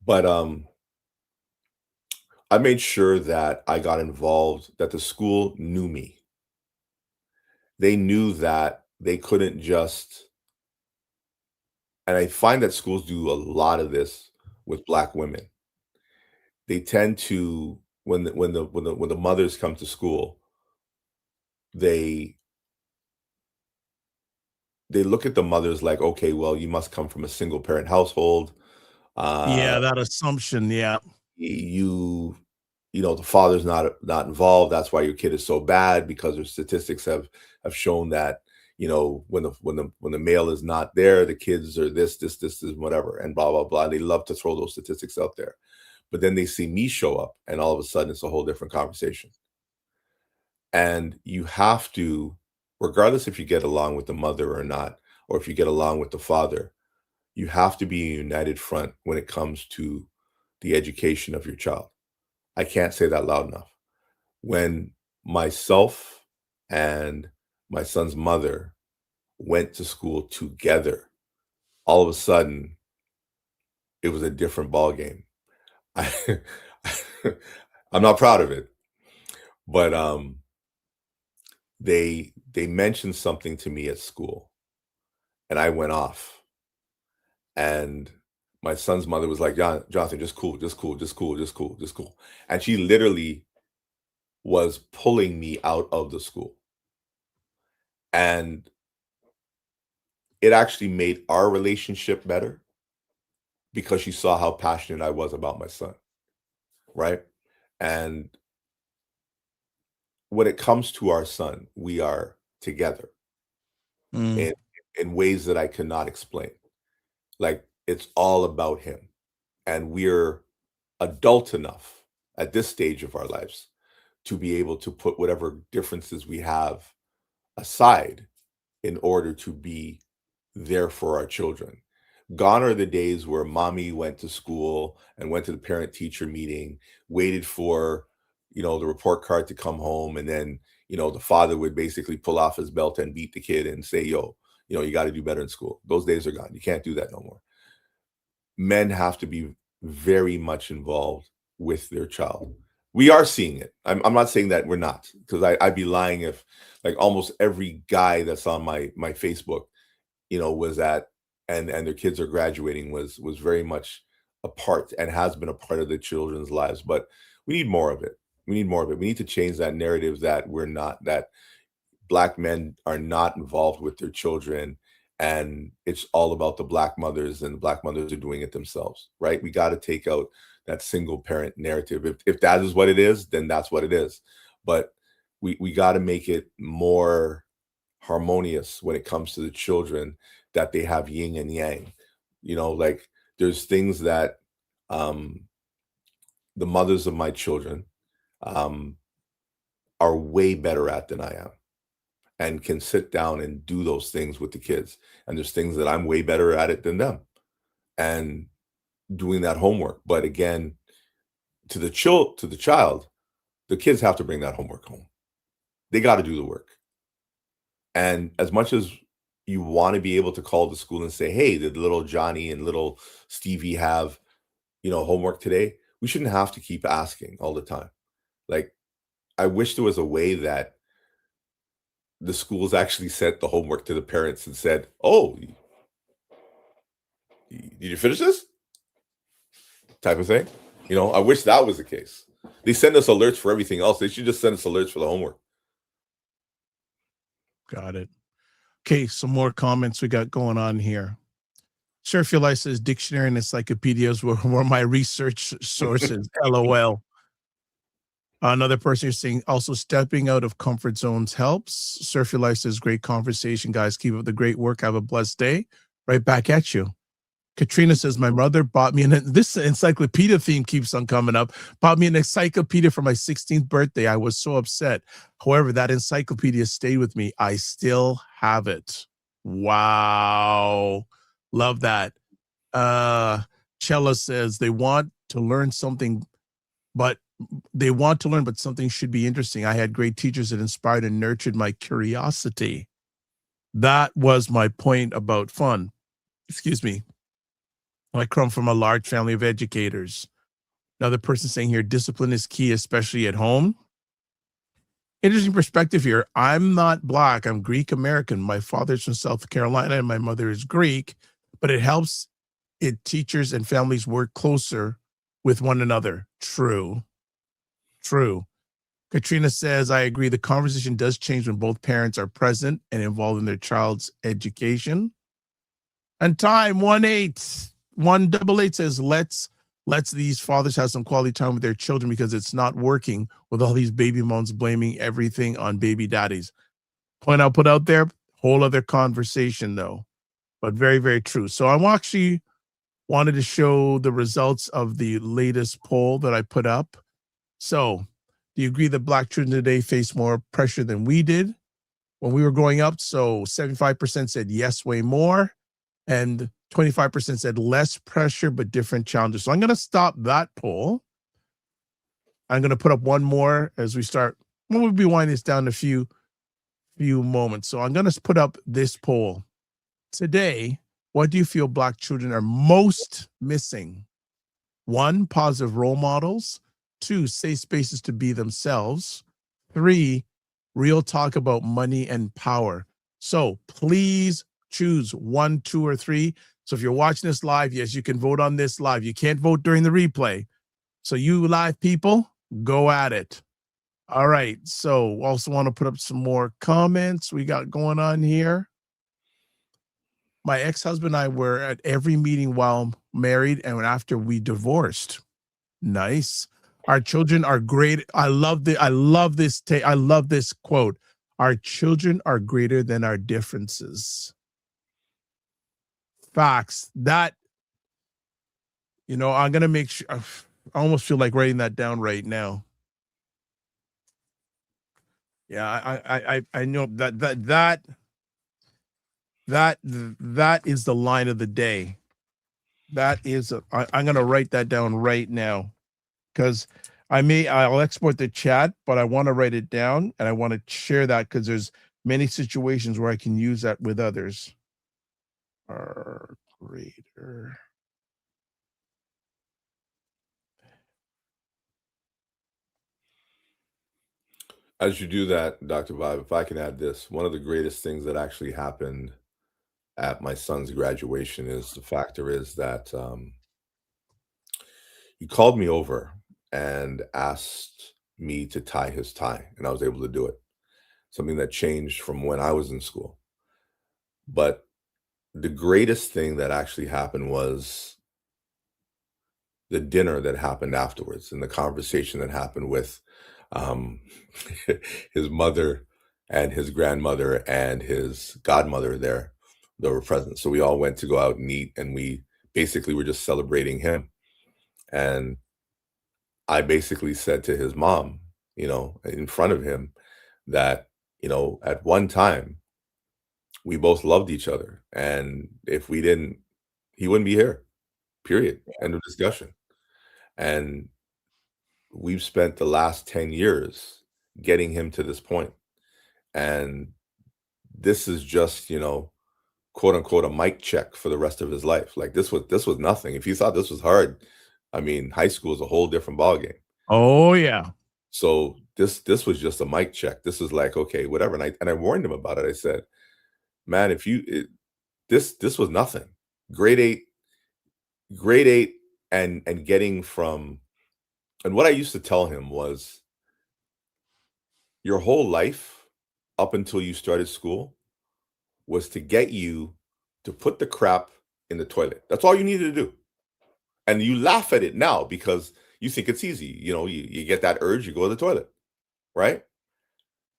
but I made sure that I got involved, that the school knew me. They knew that they couldn't just, and I find that schools do a lot of this with Black women. They tend to, when the mothers come to school, they look at the mothers like, okay, well, you must come from a single parent household. Yeah, that assumption. Yeah, the father's not involved. That's why your kid is so bad, because their statistics have shown that, when the male is not there, the kids are this, whatever, and blah, blah, blah. They love to throw those statistics out there. But then they see me show up, and all of a sudden it's a whole different conversation. And you have to, regardless if you get along with the mother or not, or if you get along with the father, you have to be a united front when it comes to the education of your child. I can't say that loud enough. When myself and my son's mother went to school together, all of a sudden it was a different ball game. I'm not proud of it, but they mentioned something to me at school, and I went off, and my son's mother was like, Jonathan, just cool. And she literally was pulling me out of the school. And it actually made our relationship better because she saw how passionate I was about my son. Right. And when it comes to our son, we are together Mm. in ways that I cannot explain. Like, it's all about him. And we're adult enough at this stage of our lives to be able to put whatever differences we have aside in order to be there for our children. Gone are the days where mommy went to school and went to the parent teacher meeting, waited for, the report card to come home. And then, the father would basically pull off his belt and beat the kid and say, yo, you got to do better in school. Those days are gone. You can't do that no more. Men have to be very much involved with their child. We are seeing it. I'm not saying that we're not, because I'd be lying if, like, almost every guy that's on my Facebook, was at, and their kids are graduating, was very much a part and has been a part of the children's lives. But we need more of it. We need to change that narrative that that Black men are not involved with their children, and it's all about the Black mothers, and the Black mothers are doing it themselves, right? We got to take out that single parent narrative. If that is what it is, then that's what it is. But we got to make it more harmonious when it comes to the children, that they have yin and yang. Like, there's things that the mothers of my children are way better at than I am, and can sit down and do those things with the kids. And there's things that I'm way better at it than them, and doing that homework. But again, to the child, the kids have to bring that homework home. They got to do the work. And as much as you want to be able to call the school and say, hey, did little Johnny and little Stevie have, homework today? We shouldn't have to keep asking all the time. Like, I wish there was a way that the schools actually sent the homework to the parents and said, oh, did you finish this? Type of thing. I wish that was the case. They send us alerts for everything else. They should just send us alerts for the homework. Got it. Okay, some more comments we got going on here. Surf Your Life says dictionary and encyclopedias were my research sources. LOL. Another person is saying also stepping out of comfort zones helps. Surf Your Life says great conversation, guys. Keep up the great work. Have a blessed day. Right back at you. Katrina says my mother bought me this encyclopedia theme keeps on coming up. Bought me an encyclopedia for my 16th birthday. I was so upset. However, that encyclopedia stayed with me. I still have it. Wow. Love that. Chella says they want to learn something, but something should be interesting. I had great teachers that inspired and nurtured my curiosity. That was my point about fun. Excuse me. I come from a large family of educators. Another person saying here, discipline is key, especially at home. Interesting perspective here. I'm not Black. I'm Greek American. My father's from South Carolina and my mother is Greek, but it helps teachers and families work closer with one another. True. Katrina says, I agree. The conversation does change when both parents are present and involved in their child's education. And time 188 says, let's these fathers have some quality time with their children, because it's not working with all these baby moms blaming everything on baby daddies. Point I'll put out there, whole other conversation though, but very, very true. So I actually wanted to show the results of the latest poll that I put up. So do you agree that Black children today face more pressure than we did when we were growing up? So 75% said yes, way more. And 25% said less pressure, but different challenges. So I'm going to stop that poll. I'm going to put up one more as we start. We'll be winding this down in a few moments. So I'm going to put up this poll. Today, what do you feel Black children are most missing? 1, positive role models. 2, safe spaces to be themselves. 3, real talk about money and power. So please choose 1, 2, or 3. So if you're watching this live, yes, you can vote on this live. You can't vote during the replay. So you live people, go at it. All right. So also want to put up some more comments we got going on here. My ex-husband and I were at every meeting while married and after we divorced. Nice. Our children are great. I love this. I love this quote. Our children are greater than our differences. Facts. That, I'm gonna make sure. I almost feel like writing that down right now. Yeah, I know that is the line of the day. That is, I'm gonna write that down right now, because I'll export the chat, but I want to write it down and I want to share that because there's many situations where I can use that with others. Are greater. As you do that, Dr. Vibe, if I can add this, one of the greatest things that actually happened at my son's graduation is the factor is that he called me over and asked me to tie his tie, and I was able to do it. Something that changed from when I was in school. But the greatest thing that actually happened was the dinner that happened afterwards and the conversation that happened with his mother and his grandmother and his godmother there that were present. So we all went to go out and eat, and we basically were just celebrating him. And I basically said to his mom, in front of him, that, at one time we both loved each other. And if we didn't, he wouldn't be here, period. End of discussion. And we've spent the last 10 years getting him to this point. And this is just, quote unquote, a mic check for the rest of his life. Like this was nothing. If you thought this was hard, I mean, high school is a whole different ballgame. Oh yeah. So this was just a mic check. This is like, okay, whatever. And I warned him about it. I said, man, this was nothing. Grade eight and getting from, and what I used to tell him was, your whole life up until you started school was to get you to put the crap in the toilet. That's all you needed to do. And you laugh at it now because you think it's easy. You get that urge, you go to the toilet, right?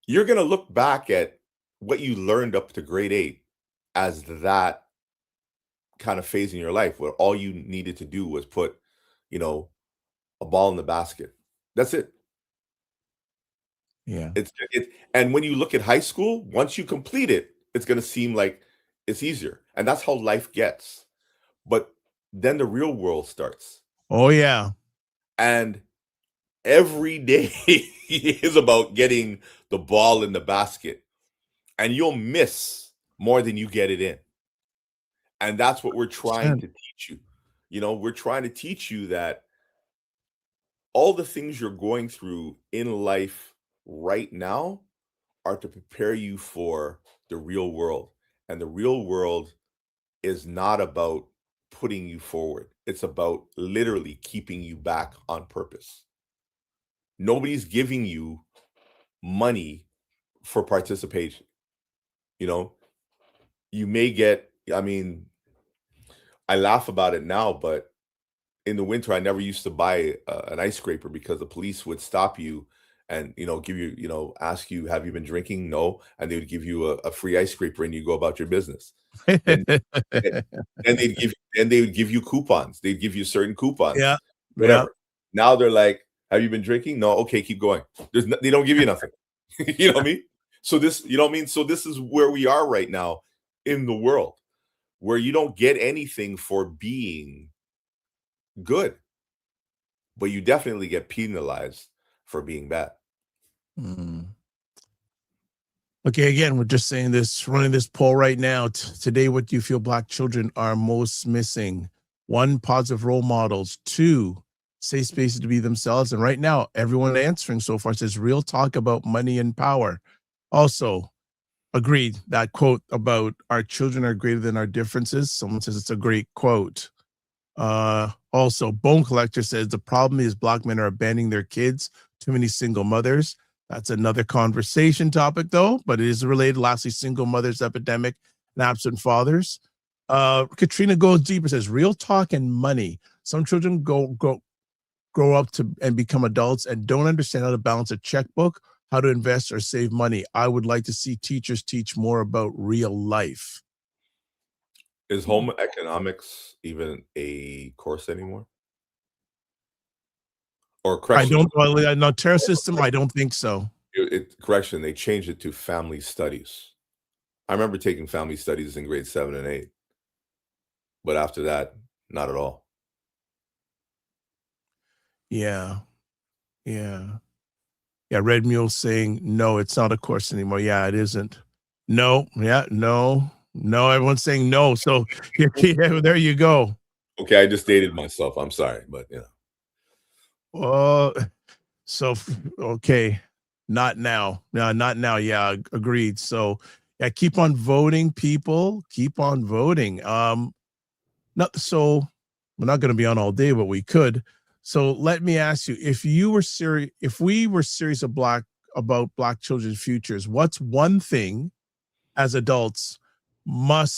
You're going to look back at what you learned up to grade 8 as that kind of phase in your life where all you needed to do was put, a ball in the basket. That's it. Yeah. And when you look at high school, once you complete it, it's going to seem like it's easier. And that's how life gets. But then the real world starts. Oh yeah. And every day is about getting the ball in the basket. And you'll miss more than you get it in. And that's what we're trying to teach you. We're trying to teach you that all the things you're going through in life right now are to prepare you for the real world. And the real world is not about putting you forward. It's about literally keeping you back on purpose. Nobody's giving you money for participation. You may get, I laugh about it now, but in the winter, I never used to buy an ice scraper because the police would stop you and, give you, ask you, have you been drinking? No. And they would give you a free ice scraper and you go about your business. And they would give you coupons. They'd give you certain coupons. Yeah. Whatever. Yeah. Now they're like, have you been drinking? No. Okay, keep going. They don't give you nothing. You know what I mean? So this, So this is where we are right now in the world, where you don't get anything for being good, but you definitely get penalized for being bad. Okay, again, we're just saying this, running this poll right now. Today, what do you feel Black children are most missing? 1, positive role models. 2, safe spaces to be themselves. And right now, everyone answering so far says real talk about money and power. Also, agreed, that quote about our children are greater than our differences. Someone says it's a great quote. Also, Bone Collector says the problem is Black men are abandoning their kids. Too many single mothers. That's another conversation topic, though, but it is related. Lastly, single mothers epidemic and absent fathers. Katrina goes deeper, says real talk and money. Some children go grow up to and become adults and don't understand how to balance a checkbook, how to invest or save money. I would like to see teachers teach more about real life. Is home economics even a course anymore? Or I correction, don't, well, no, terror system, I don't think so. correction, they changed it to family studies. I remember taking family studies in grade 7 and 8, but after that, not at all. Yeah. Red Mule saying, no, it's not a course anymore. Yeah, it isn't. No. Everyone's saying no. So there you go. Okay, I just dated myself. I'm sorry, but So okay, not now. No, not now. Yeah, agreed. So yeah, keep on voting, people. Keep on voting. Not so we're not going to be on all day, but we could. So let me ask you: if we were serious about Black children's futures, what's one thing as adults what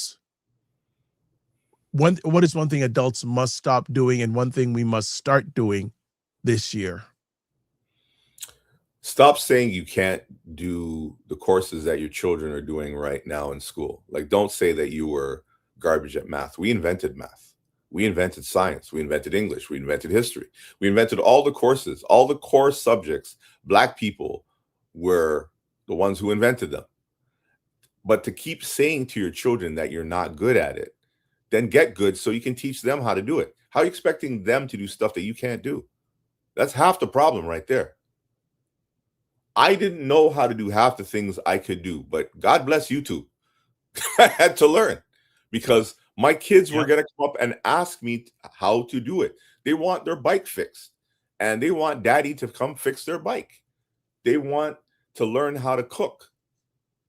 is one thing adults must stop doing and one thing we must start doing this year? stop saying you can't do the courses that your children are doing right now in school. Like, don't say that you were garbage at math. We invented math. We invented science. We invented English. We invented history. We invented all the courses, all the core subjects. Black people were the ones who invented them. But to keep saying to your children that you're not good at it, then get good so you can teach them how to do it. How are you expecting them to do stuff that you can't do? That's half the problem right there. I didn't know how to do half the things I could do, but God bless YouTube. I had to learn because my kids were going to come up and ask me how to do it. They want their bike fixed and they want daddy to come fix their bike. They want to learn how to cook.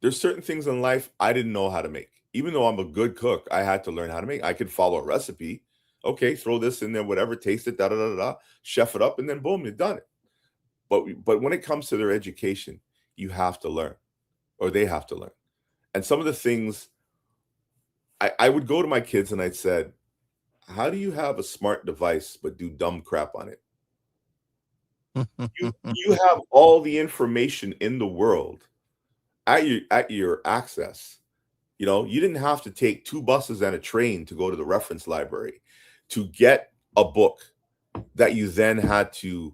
There's certain things in life I didn't know how to make. Even though I'm a good cook, I had to learn how to make. I could follow a recipe. Okay, throw this in there, whatever, taste it, chef it up, and then boom, you're done it. But when it comes to their education, you have to learn, or they have to learn. And some of the things, I would go to my kids and I'd said, how do you have a smart device but do dumb crap on it? You have all the information in the world at your access. You know, you didn't have to take 2 buses and a train to go to the reference library to get a book that you then had to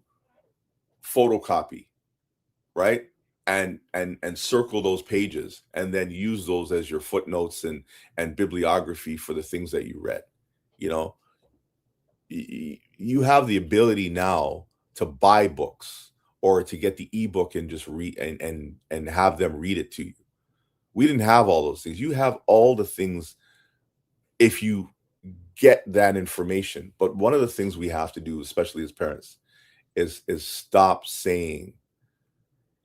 photocopy, right? And circle those pages and then use those as your footnotes and bibliography for the things that you read. You know, you have the ability now to buy books or to get the ebook and just read and have them read it to you. We didn't have all those things. You have all the things if you get that information. But one of the things we have to do, especially as parents, is stop saying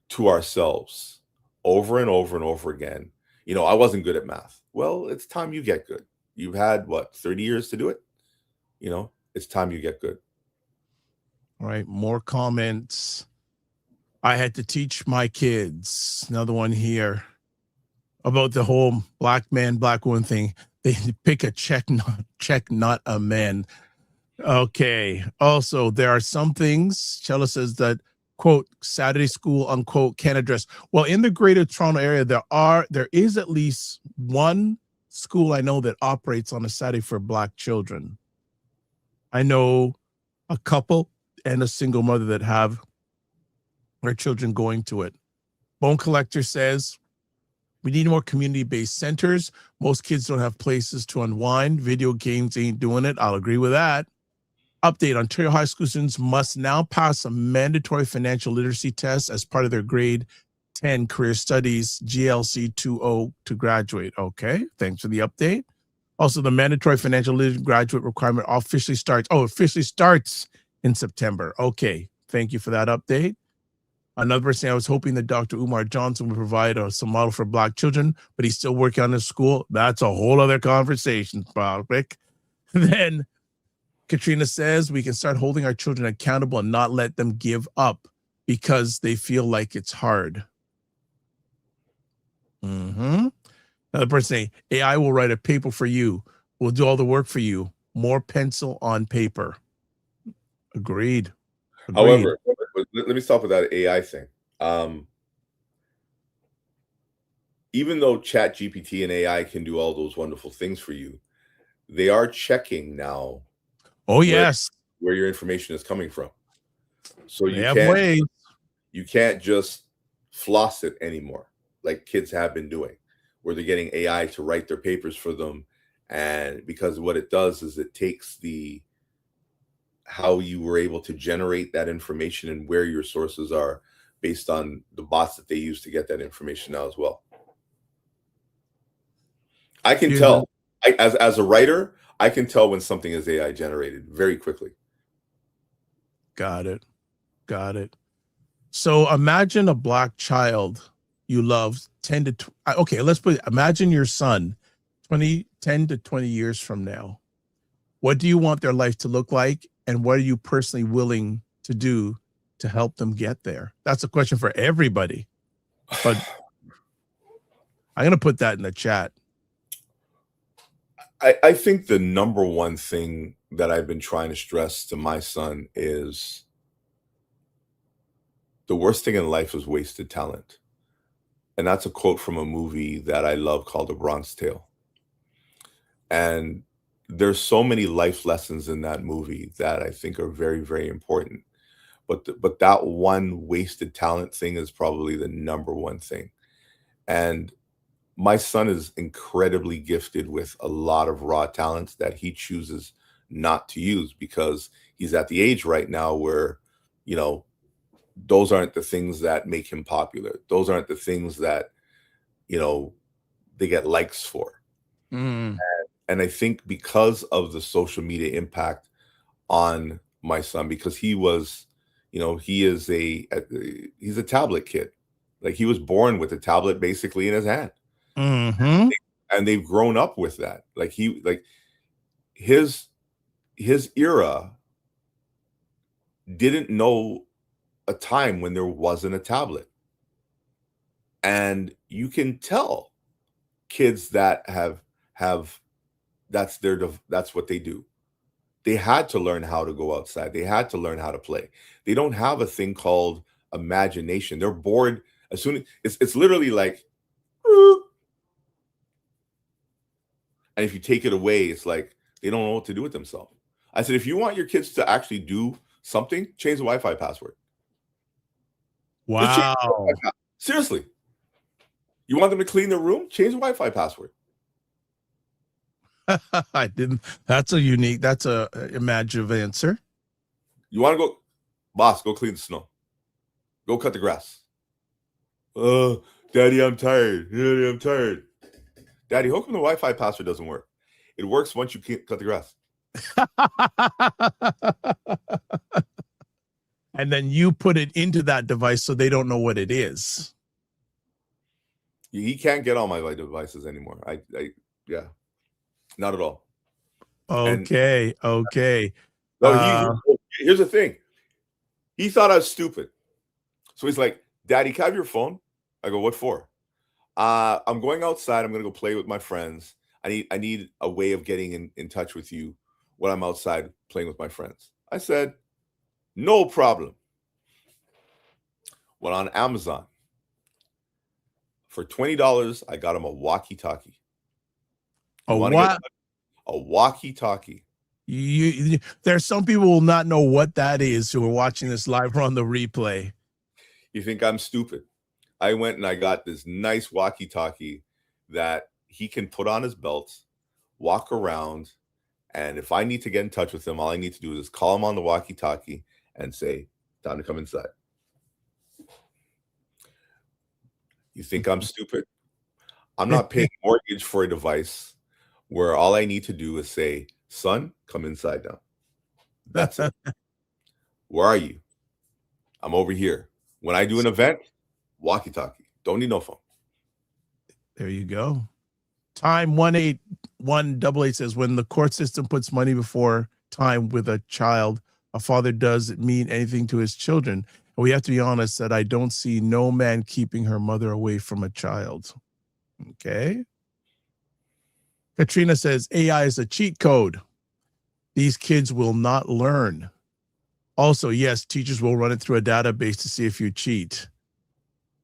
to ourselves over and over and over again, you know, I wasn't good at math. Well, it's time you get good. You've had 30 years to do it. You know, it's time you get good. All right, more comments. I had to teach my kids. Another one here about the whole black man, black woman thing. They pick a check, not a man. Okay. Also, there are some things, Chella says, that, quote, Saturday school, unquote, can address. Well, in the greater Toronto area, there is at least one school I know that operates on a Saturday for black children. I know a couple and a single mother that have their children going to it. Bone Collector says, we need more community-based centers. Most kids don't have places to unwind. Video games ain't doing it. I'll agree with that. Update: Ontario high school students must now pass a mandatory financial literacy test as part of their grade 10 career studies GLC 2.0 to graduate. Okay, thanks for the update. Also, the mandatory financial literacy graduate requirement officially starts in September. Okay, thank you for that update. Another person, I was hoping that Dr. Umar Johnson would provide some model for black children, but he's still working on his school. That's a whole other conversation, Rick. Then Katrina says we can start holding our children accountable and not let them give up because they feel like it's hard. Another person saying, AI will write a paper for you. We'll do all the work for you. More pencil on paper. Agreed. Agreed. However, let me stop with that AI thing. Even though Chat GPT and AI can do all those wonderful things for you, they are checking now Oh, yes. where your information is coming from. So They have ways. you can't just floss it anymore like kids have been doing, where they're getting AI to write their papers for them. And because what it does is it takes how you were able to generate that information and where your sources are based on the bots that they use to get that information now as well. I can tell, as a writer, I can tell when something is AI generated very quickly. Got it. So imagine a Black child you love 10 to okay, let's put it, imagine your son 10 to 20 years from now. What do you want their life to look like? And what are you personally willing to do to help them get there? That's a question for everybody. But I'm going to put that in the chat. I think the number one thing that I've been trying to stress to my son is the worst thing in life is wasted talent. And that's a quote from a movie that I love called The Bronx Tale. And there's so many life lessons in that movie that I think are very, very important. But that one wasted talent thing is probably the number one thing. And my son is incredibly gifted with a lot of raw talents that he chooses not to use because he's at the age right now where, those aren't the things that make him popular. Those aren't the things that, they get likes for. Mm. And I think because of the social media impact on my son, because he was, he's a tablet kid. Like he was born with a tablet basically in his hand. Mm-hmm. And they've grown up with that. His era didn't know a time when there wasn't a tablet. And you can tell kids that have that's what they do. They had to learn how to go outside. They had to learn how to play. They don't have a thing called imagination. They're bored as soon as it's literally like, and if you take it away, it's like they don't know what to do with themselves. I said, if you want your kids to actually do something, change the Wi-Fi password. Wow. Seriously. You want them to clean their room? Change the Wi-Fi password. I didn't. That's a imaginative answer. You want to go, boss, go clean the snow. Go cut the grass. Daddy, I'm tired. Daddy, how come the Wi-Fi password doesn't work? It works once you cut the grass. And then you put it into that device so they don't know what it is. He can't get on my devices anymore. Yeah, not at all. Okay. No, here's the thing. He thought I was stupid. So he's like, Daddy, can I have your phone? I go, what for? I'm going outside. I'm going to go play with my friends. I need a way of getting in touch with you when I'm outside playing with my friends. I said, no problem. Went on Amazon. For $20, I got him a walkie-talkie. What? A walkie-talkie. There's some people who will not know what that is who are watching this live or on the replay. You think I'm stupid? I went and I got this nice walkie-talkie that he can put on his belt, walk around, and if I need to get in touch with him, all I need to do is call him on the walkie-talkie and say, time to come inside. You think I'm stupid? I'm not paying mortgage for a device where all I need to do is say, son, come inside now. That's it. Where are you? I'm over here. When I do an event, walkie-talkie. Don't need no phone. There you go. Time 18188 says, when the court system puts money before time with a child, a father doesn't mean anything to his children. And we have to be honest that I don't see no man keeping her mother away from a child. Okay. Katrina says, AI is a cheat code. These kids will not learn. Also, yes, teachers will run it through a database to see if you cheat.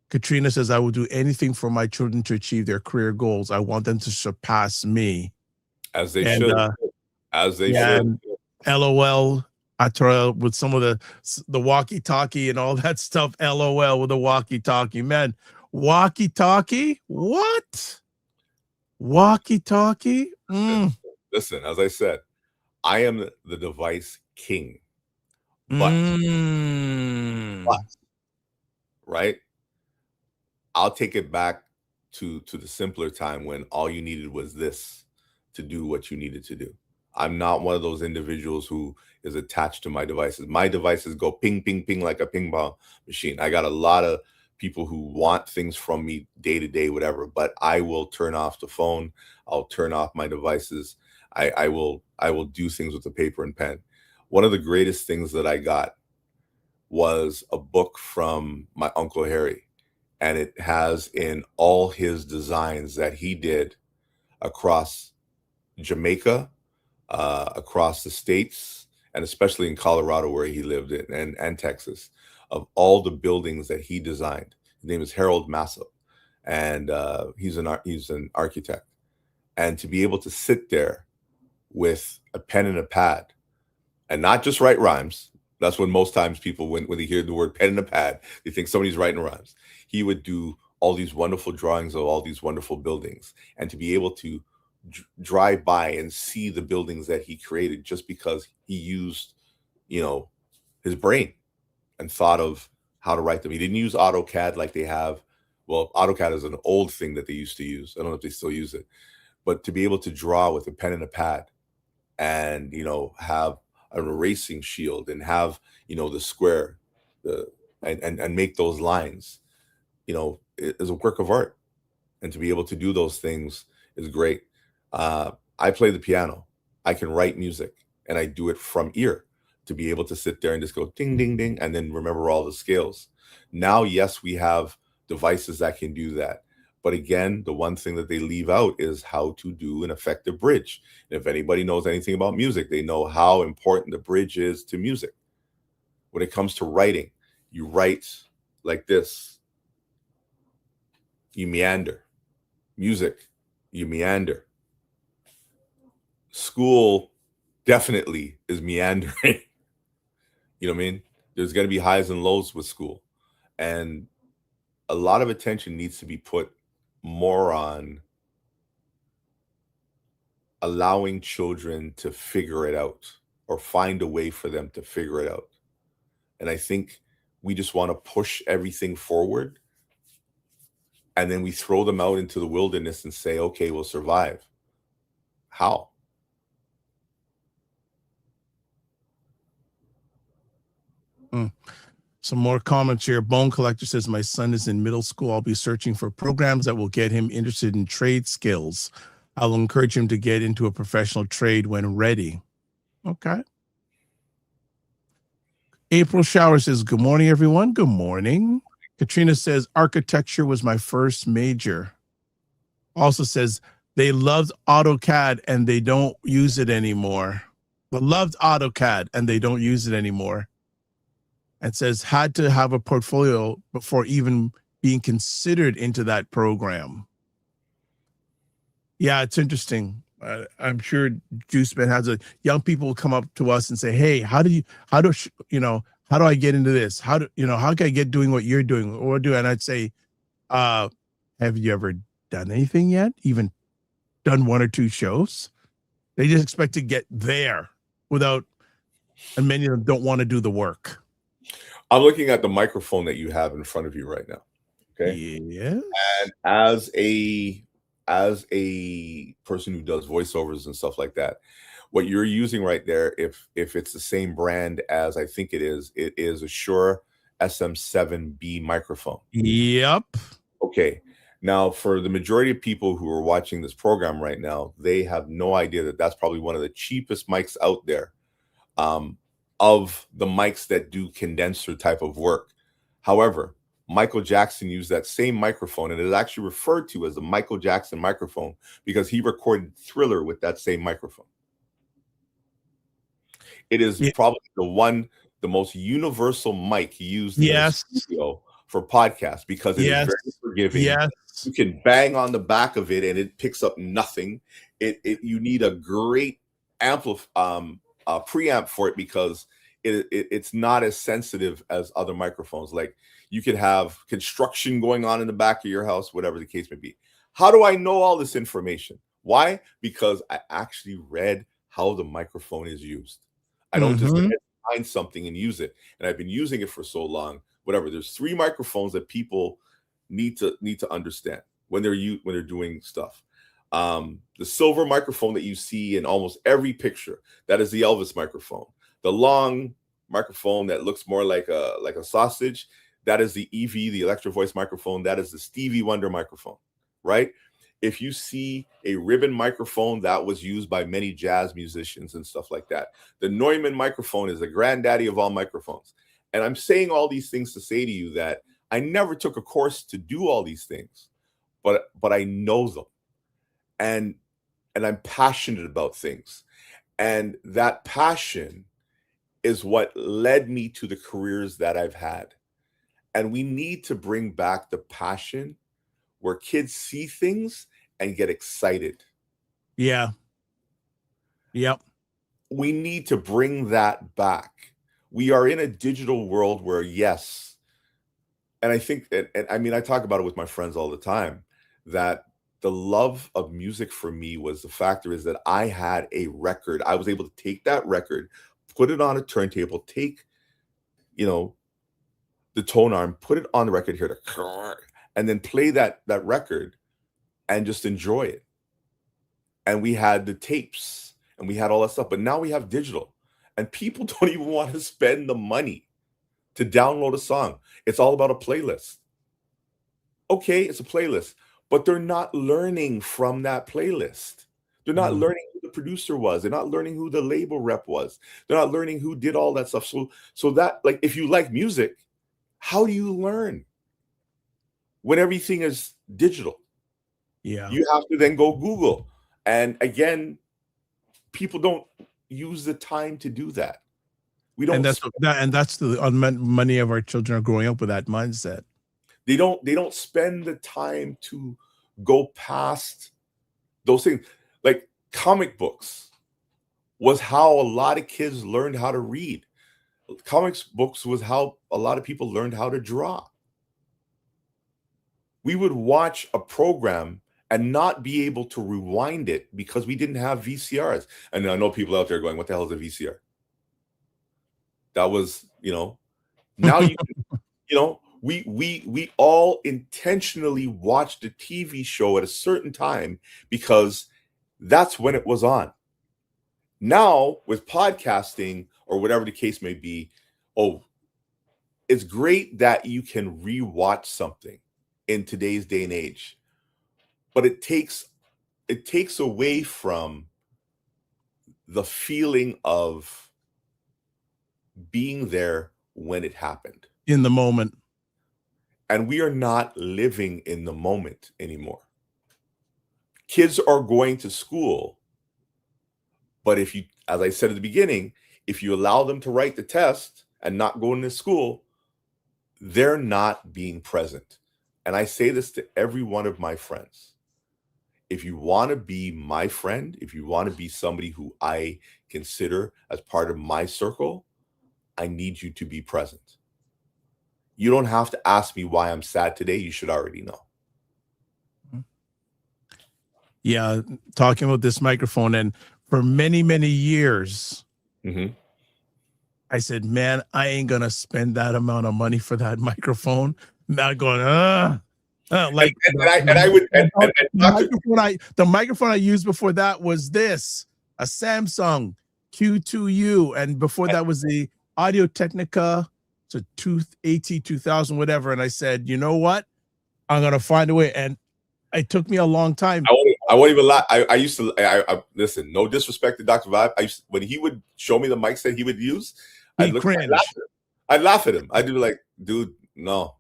Katrina says, I will do anything for my children to achieve their career goals. I want them to surpass me. As they And, should. As they yeah, should. and LOL, I try with some of the walkie-talkie and all that stuff. LOL with the walkie-talkie. Man, walkie-talkie? What? Walkie-talkie? Listen, as I said, I am the device king. But, right? I'll take it back to the simpler time when all you needed was this to do what you needed to do. I'm not one of those individuals who is attached to my devices. My devices go ping, ping, ping like a ping pong machine. I got a lot of people who want things from me day to day, whatever, but I will turn off the phone. I'll turn off my devices. I will do things with the paper and pen. One of the greatest things that I got was a book from my Uncle Harry, and it has in all his designs that he did across Jamaica, across the States, and especially in Colorado where he lived in, and Texas, of all the buildings that he designed. His name is Harold Masso, and he's an architect. And to be able to sit there with a pen and a pad and not just write rhymes. That's when most times people, when they hear the word pen and a pad, they think somebody's writing rhymes. He would do all these wonderful drawings of all these wonderful buildings, and to be able to drive by and see the buildings that he created just because he used, his brain and thought of how to write them. He didn't use AutoCAD like they have. Well, AutoCAD is an old thing that they used to use. I don't know if they still use it, but to be able to draw with a pen and a pad and, have an erasing shield and have, the square, and make those lines, is a work of art. And to be able to do those things is great. I play the piano. I can write music, and I do it from ear. To be able to sit there and just go ding, ding, ding, and then remember all the scales. Now, yes, we have devices that can do that. But again, the one thing that they leave out is how to do an effective bridge. And if anybody knows anything about music, they know how important the bridge is to music. When it comes to writing, you write like this. You meander. Music, you meander. School definitely is meandering. You know what I mean? There's going to be highs and lows with school. And a lot of attention needs to be put more on allowing children to figure it out or find a way for them to figure it out. And I think we just want to push everything forward, and then we throw them out into the wilderness and say, okay, we'll survive. How? Some more comments here. Bone Collector says, my son is in middle school. I'll be searching for programs that will get him interested in trade skills. I'll encourage him to get into a professional trade when ready. Okay. April Shower says, good morning, everyone. Good morning. Katrina says, architecture was my first major. Also says, they loved AutoCAD and they don't use it anymore. They loved AutoCAD and they don't use it anymore. And says, had to have a portfolio before even being considered into that program. Yeah, it's interesting. I'm sure Juiceman has young people will come up to us and say, hey, how do I get into this? How can I get doing what you're doing or do? And I'd say, have you ever done anything yet? Even done one or two shows? They just expect to get there and many of them don't want to do the work. I'm looking at the microphone that you have in front of you right now. Okay. Yeah. And as a person who does voiceovers and stuff like that, what you're using right there, if it's the same brand as I think it is a Shure SM7B microphone. Yep. Okay. Now, for the majority of people who are watching this program right now, they have no idea that that's probably one of the cheapest mics out there. Of the mics that do condenser type of work. However, Michael Jackson used that same microphone, and it is actually referred to as the Michael Jackson microphone because he recorded Thriller with that same microphone. It is probably the most universal mic used in Yes. the studio for podcasts because it is Yes. very forgiving. Yes. You can bang on the back of it and it picks up nothing. You need a great preamp for it because it's not as sensitive as other microphones. Like you could have construction going on in the back of your house, whatever the case may be. How do I know all this information? Why? Because I actually read how the microphone is used. I don't just find something and use it. And I've been using it for so long. Whatever. There's 3 microphones that people need to understand when they're doing stuff. The silver microphone that you see in almost every picture, that is the Elvis microphone. The long microphone that looks more like a sausage, that is the EV, the electro voice microphone. That is the Stevie Wonder microphone, right? If you see a ribbon microphone, that was used by many jazz musicians and stuff like that. The Neumann microphone is the granddaddy of all microphones. And I'm saying all these things to say to you that I never took a course to do all these things, but I know them. And I'm passionate about things. And that passion is what led me to the careers that I've had. And we need to bring back the passion where kids see things and get excited. Yeah. Yep. We need to bring that back. We are in a digital world where, yes, and I think, and I mean, I talk about it with my friends all the time, that the love of music for me was the factor is that I had a record. I was able to take that record, put it on a turntable, take, the tone arm, put it on the record here, and then play that record and just enjoy it. And we had the tapes and we had all that stuff, but now we have digital and people don't even want to spend the money to download a song. It's all about a playlist. Okay, it's a playlist, but they're not learning from that playlist. They're not learning who the producer was. They're not learning who the label rep was. They're not learning who did all that stuff. So that, like, if you like music, how do you learn when everything is digital? Yeah. You have to then go Google. And again, people don't use the time to do that. We don't. And that's the many of our children are growing up with that mindset. They don't spend the time to go past those things. Like comic books was how a lot of kids learned how to read. Comics books was how a lot of people learned how to draw. We would watch a program and not be able to rewind it because we didn't have VCRs. And I know people out there going, what the hell is a VCR? That was, now you can, we all intentionally watched a TV show at a certain time because that's when it was on. Now with podcasting or whatever the case may be, it's great that you can rewatch something in today's day and age, but it takes away from the feeling of being there when it happened. In the moment. And we are not living in the moment anymore. Kids are going to school, but if you, as I said at the beginning, if you allow them to write the test and not go into school, they're not being present. And I say this to every one of my friends. If you want to be my friend, if you want to be somebody who I consider as part of my circle, I need you to be present. You don't have to ask me why I'm sad today. You should already know. Yeah, talking about this microphone, and for many, many years, I said, man, I ain't going to spend that amount of money for that microphone. Not going, like the microphone I used before that was this, a Samsung Q2U, and before that was the Audio Technica, it's a AT2000, whatever. And I said, you know what? I'm gonna find a way, and it took me a long time. I won't even lie. I used to listen. No disrespect to Dr. Vibe. When he would show me the mics that he would use, I'd laugh at him. I'd be like, dude, no.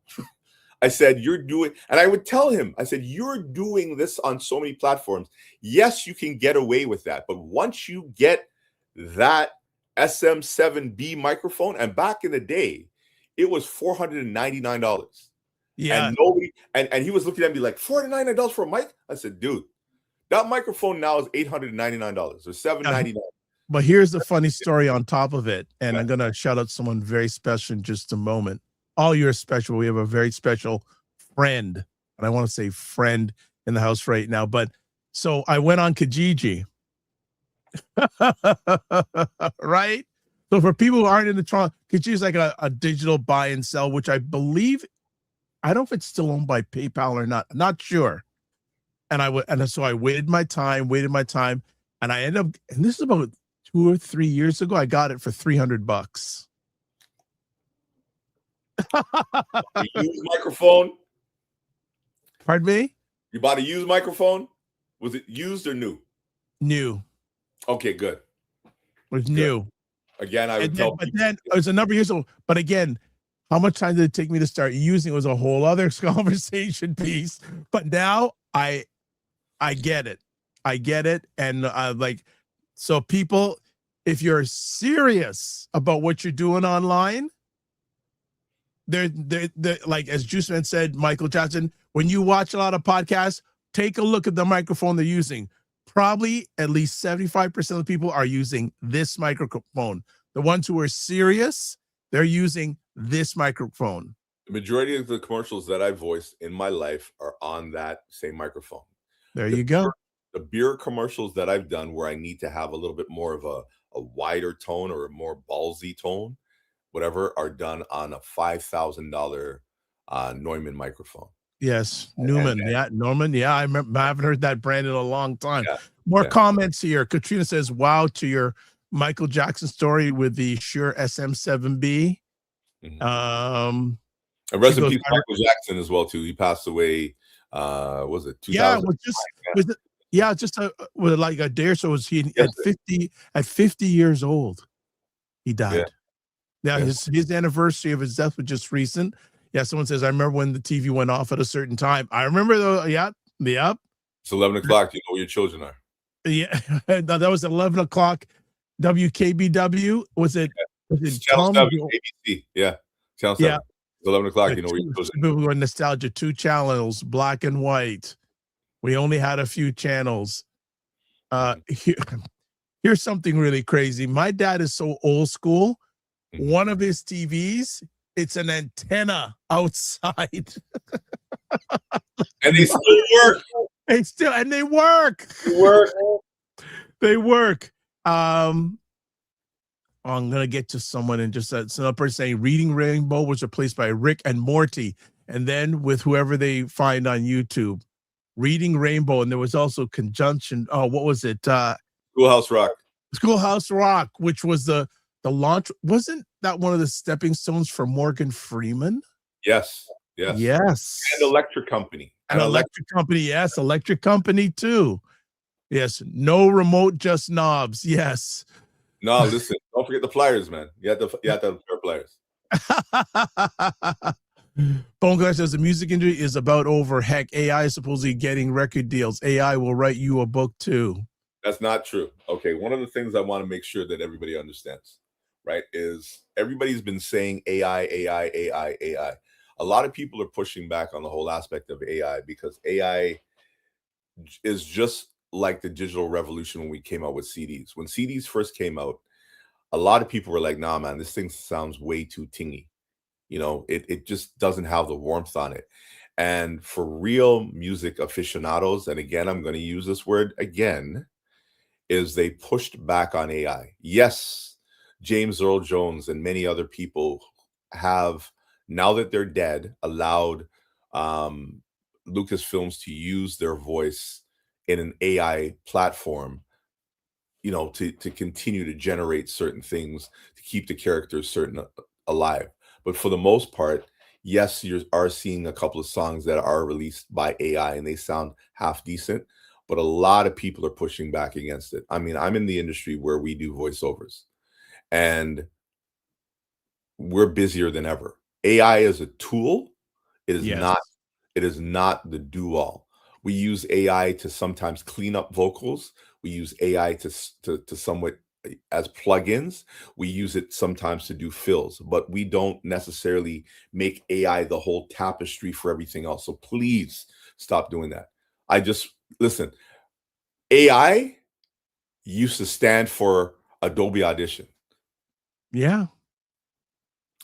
I said, you're doing, and I would tell him, I said, you're doing this on so many platforms. Yes, you can get away with that. But once you get that SM7B microphone, and back in the day, it was $499. Yeah. And nobody, and he was looking at me like, $499 for a mic? I said, dude, that microphone now is $899 or $799. But here's the funny story on top of it. And I'm going to shout out someone very special in just a moment. All you're special. We have a very special friend. And I want to say friend in the house right now. But so I went on Kijiji. Right? So for people who aren't in the Toronto, Kijiji is like a digital buy and sell, which I believe, I don't know if it's still owned by PayPal or not. I'm not sure. And so I waited my time, and I ended up, and this is about 2 or 3 years ago, I got it for $300. Used microphone? Pardon me? You bought a used microphone? Was it used or new? New. Okay, good. It was new. Again, I would tell but people. then it was a number of years old. But again, how much time did it take me to start using it was a whole other conversation piece. But now I get it. I get it. And like, so people, if you're serious about what you're doing online, they're like, as Juiceman said, Michael Jackson, when you watch a lot of podcasts, take a look at the microphone they're using. Probably at least 75% of the people are using this microphone. The ones who are serious, they're using this microphone. The majority of the commercials that I voiced in my life are on that same microphone. There you go. The beer commercials that I've done where I need to have a little bit more of a wider tone or a more ballsy tone, whatever, are done on a $5,000 Neumann microphone. Yes, Newman. Norman. Yeah, I remember. I haven't heard that brand in a long time. Yeah. More comments here. Katrina says, "Wow, to your Michael Jackson story with the Shure SM7B." And rest in peace, Michael Jackson as well too. He passed away. Was it 2000? Yeah, just with like a day or so. Was he at 50 years old? He died. Yeah, his anniversary of his death was just recent. Yeah, someone says, I remember when the TV went off at a certain time. I remember though. Yep. It's 11 o'clock. You know where your children are. Yeah, that was 11 o'clock. WKBW. Was it Channel 7, ABC? Yeah, Channel 7. Yeah. It's 11 o'clock. You know where your children are. We were nostalgia. 2 channels, black and white. We only had a few channels. Here's something really crazy. My dad is so old school. One of his TVs, it's an antenna outside. And they still work. They work. They work. I'm gonna get to someone in just another person saying Reading Rainbow was replaced by Rick and Morty, and then with whoever they find on YouTube. Reading Rainbow, and there was also conjunction. Oh, what was it? Schoolhouse Rock. Schoolhouse Rock, which was the launch. Wasn't that one of the stepping stones for Morgan Freeman? Yes. And Electric Company. Electric Company, yes. Electric Company too. Yes. No remote, just knobs. Yes. No, listen. Don't forget the pliers, man. You have to have pliers. Bone Glass says the music industry is about over. Heck, AI is supposedly getting record deals. AI will write you a book too. That's not true. Okay, one of the things I want to make sure that everybody understands, right, is everybody's been saying AI. A lot of people are pushing back on the whole aspect of AI because AI is just like the digital revolution when we came out with CDs. When CDs first came out, a lot of people were like, nah, man, this thing sounds way too tingy. You know, it just doesn't have the warmth on it. And for real music aficionados, and again, I'm going to use this word again, is they pushed back on AI. Yes, James Earl Jones and many other people have, now that they're dead, allowed Lucasfilms to use their voice in an AI platform, you know, to continue to generate certain things, to keep the characters alive. But for the most part, yes, you are seeing a couple of songs that are released by AI and they sound half decent, but a lot of people are pushing back against it. I mean, I'm in the industry where we do voiceovers and we're busier than ever. AI is a tool. It is not the do-all. We use AI to sometimes clean up vocals. We use AI to somewhat as plugins. We use it sometimes to do fills, but we don't necessarily make AI the whole tapestry for everything else. So please stop doing that. I just listen. AI used to stand for Adobe Audition. Yeah.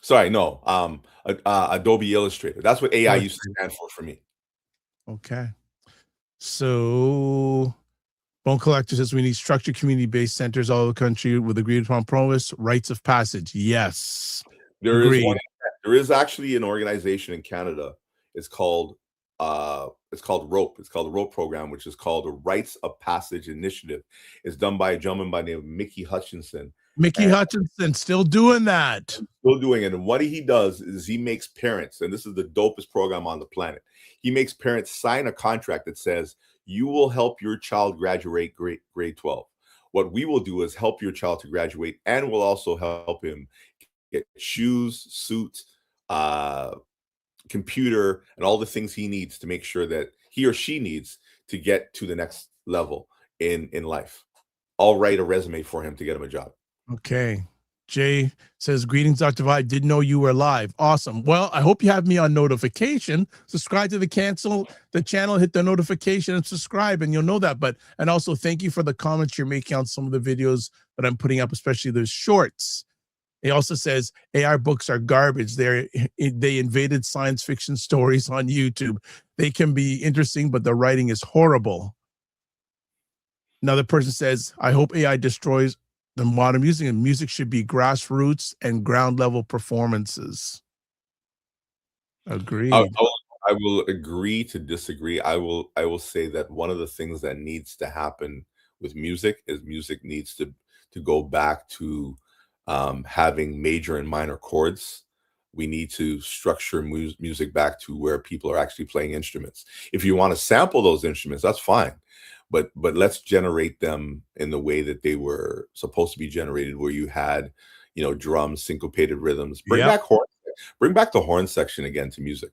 Sorry, no. Adobe Illustrator. That's what AI used to stand for me. Okay. So Bone Collector says we need structured community-based centers all over the country with agreed upon promise, rites of passage. Yes. There Agreed. there is actually an organization in Canada. It's called ROPE. It's called the ROPE program, which is called the Rites of Passage Initiative. It's done by a gentleman by the name of Mickey Hutchinson. Hutchinson still doing that. Still doing it. And what he does is he makes parents, and this is the dopest program on the planet. He makes parents sign a contract that says, you will help your child graduate grade 12. What we will do is help your child to graduate, and we'll also help him get shoes, suit, computer, and all the things he needs to make sure that he or she needs to get to the next level in life. I'll write a resume for him to get him a job. Okay. Jay says, greetings, Dr. Vibe. Didn't know you were live. Awesome. Well, I hope you have me on notification. Subscribe to the channel, hit the notification and subscribe, and you'll know that. And also thank you for the comments you're making on some of the videos that I'm putting up, especially the shorts. He also says AI books are garbage. They invaded science fiction stories on YouTube. They can be interesting, but the writing is horrible. Another person says, I hope AI destroys the modern music, and music should be grassroots and ground level performances. Agreed. I will agree to disagree. I will say that one of the things that needs to happen with music is music needs to go back to having major and minor chords. We need to structure music back to where people are actually playing instruments. If you want to sample those instruments, that's fine. But let's generate them in the way that they were supposed to be generated, where you had, drums, syncopated rhythms. Bring back the horn section again to music.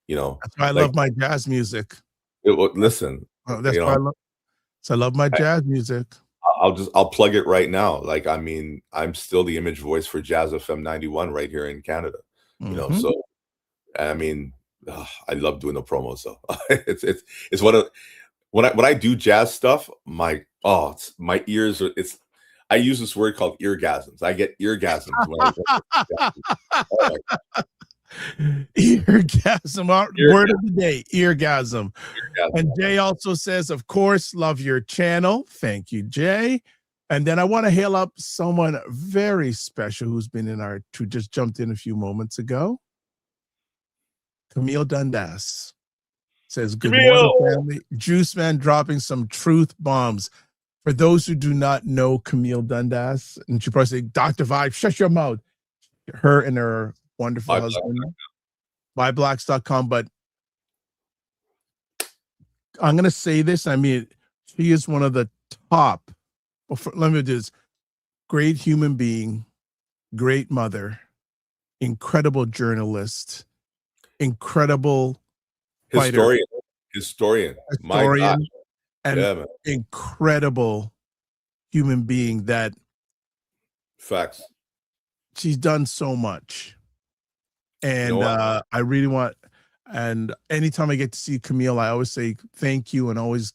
That's why I love my jazz music. Listen, that's why I love my jazz music. I'll plug it right now. Like, I mean, I'm still the image voice for Jazz FM 91 right here in Canada. So I mean, I love doing the promos. So it's one of when I do jazz stuff, my ears are, I use this word called eargasms. I get eargasms when eargasm, word of the day, eargasm. And Jay also says, of course, love your channel. Thank you, Jay. And then I want to hail up someone very special who just jumped in a few moments ago. Camille Dundas says, good morning, family. Juiceman dropping some truth bombs. For those who do not know Camille Dundas, and she probably say, Dr. Vibe, shut your mouth. Her and her wonderful husband, BuyBlacks.com. But I'm going to say this. I mean, she is one of the top. Let me do this. Great human being, great mother, incredible journalist, incredible historian, my God. And incredible human being that facts. She's done so much. And I really want, and anytime I get to see Camille, I always say thank you, and always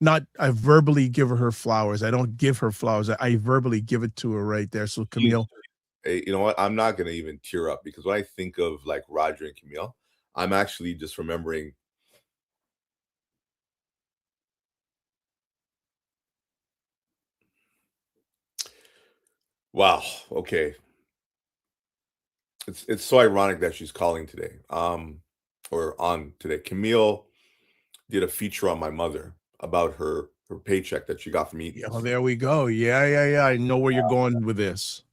I verbally give her flowers. I don't give her flowers. I verbally give it to her right there. So Camille. Hey, you know what? I'm not going to even tear up, because when I think of like Roger and Camille, I'm actually just remembering wow. Okay. It's so ironic that she's calling today, or on today. Camille did a feature on my mother about her paycheck that she got from Eaton's. Oh, there we go. Yeah. I know where you're going with this.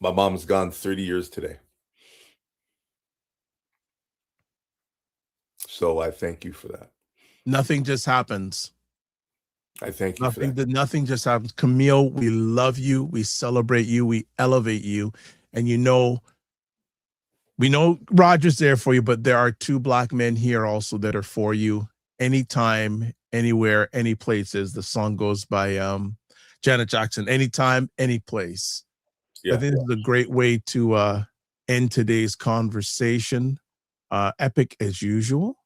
My mom's gone 30 years today. So I thank you for that. Nothing just happens. I thank you for that. Nothing just happens. Camille, we love you. We celebrate you. We elevate you. And we know Roger's there for you, but there are two Black men here also that are for you anytime, anywhere, any place, as the song goes by Janet Jackson. Anytime, any place. Yeah. I think this is a great way to end today's conversation. Epic as usual.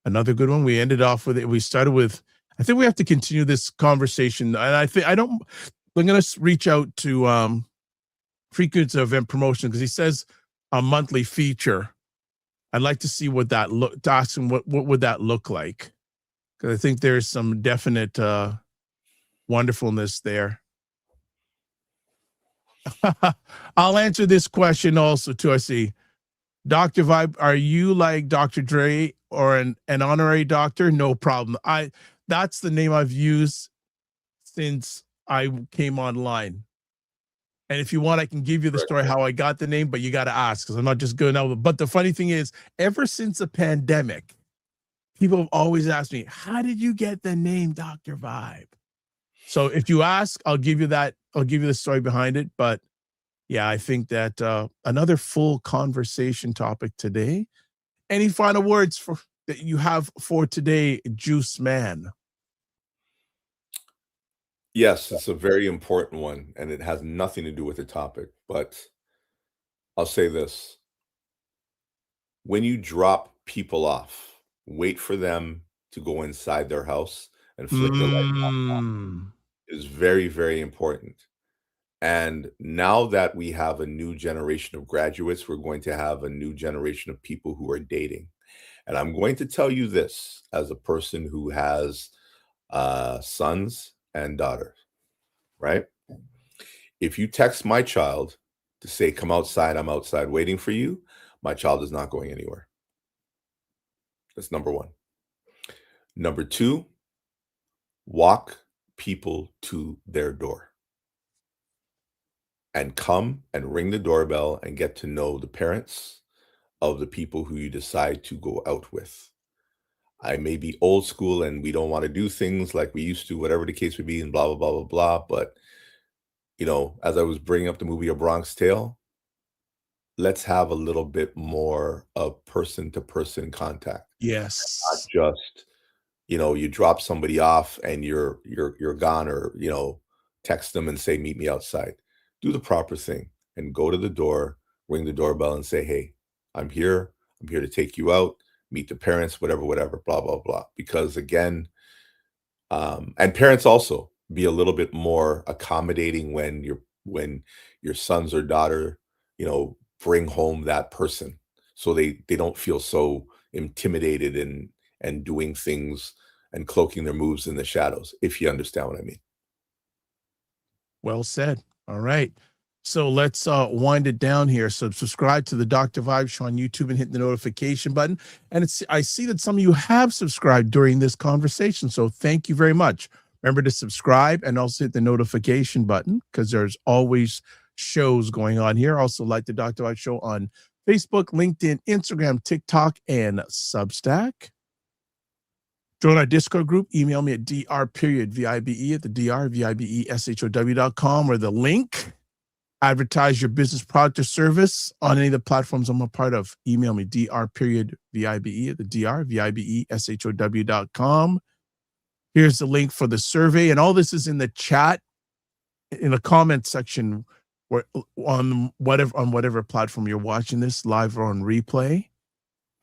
Another good one. We ended off with it. We started with, I think we have to continue this conversation. And I'm going to reach out to Frequency Event Promotion, because he says a monthly feature. I'd like to see what that look, to ask him what would that look like? Because I think there's some definite wonderfulness there. I'll answer this question also too. I see. Dr. Vibe, are you like Dr. Dre or an honorary doctor? No problem. That's the name I've used since I came online. And if you want, I can give you the story how I got the name, but you got to ask, because I'm not just going out. But the funny thing is, ever since the pandemic, people have always asked me, how did you get the name Dr. Vibe? So if you ask, I'll give you that. I'll give you the story behind it. But yeah, I think that another full conversation topic today. Any final words that you have for today, Juiceman? Yes, it's a very important one, and it has nothing to do with the topic, but I'll say this. When you drop people off, wait for them to go inside their house and flick the light on. Is very, very important. And now that we have a new generation of graduates, we're going to have a new generation of people who are dating. And I'm going to tell you this as a person who has sons and daughters, right? If you text my child to say, come outside, I'm outside waiting for you, my child is not going anywhere. That's number one. Number two, walk people to their door and come and ring the doorbell and get to know the parents of the people who you decide to go out with. I may be old school and we don't want to do things like we used to, whatever the case would be, and blah, blah, blah, blah, blah. But, you know, as I was bringing up the movie A Bronx Tale, let's have a little bit more of person-to-person contact. Yes. Not just, you know, you drop somebody off and you're gone, or, you know, text them and say, meet me outside. Do the proper thing and go to the door, ring the doorbell and say, hey, I'm here to take you out. Meet the parents, whatever, blah, blah, blah. Because again, and parents also be a little bit more accommodating when your sons or daughter, you know, bring home that person, so they don't feel so intimidated and doing things and cloaking their moves in the shadows, if you understand what I mean. Well said. All right. So let's wind it down here. So subscribe to the Dr. Vibe Show on YouTube and hit the notification button. And I see that some of you have subscribed during this conversation. So thank you very much. Remember to subscribe and also hit the notification button, because there's always shows going on here. Also like the Dr. Vibe Show on Facebook, LinkedIn, Instagram, TikTok, and Substack. Join our Discord group. Email me at dr.vibe at the drvibeshow.com, or the link. Advertise your business product or service on any of the platforms I'm a part of. Email me, dr.vibe at the drvibeshow.com. Here's the link for the survey. And all this is in the chat, in the comment section, where on whatever platform you're watching this, live or on replay.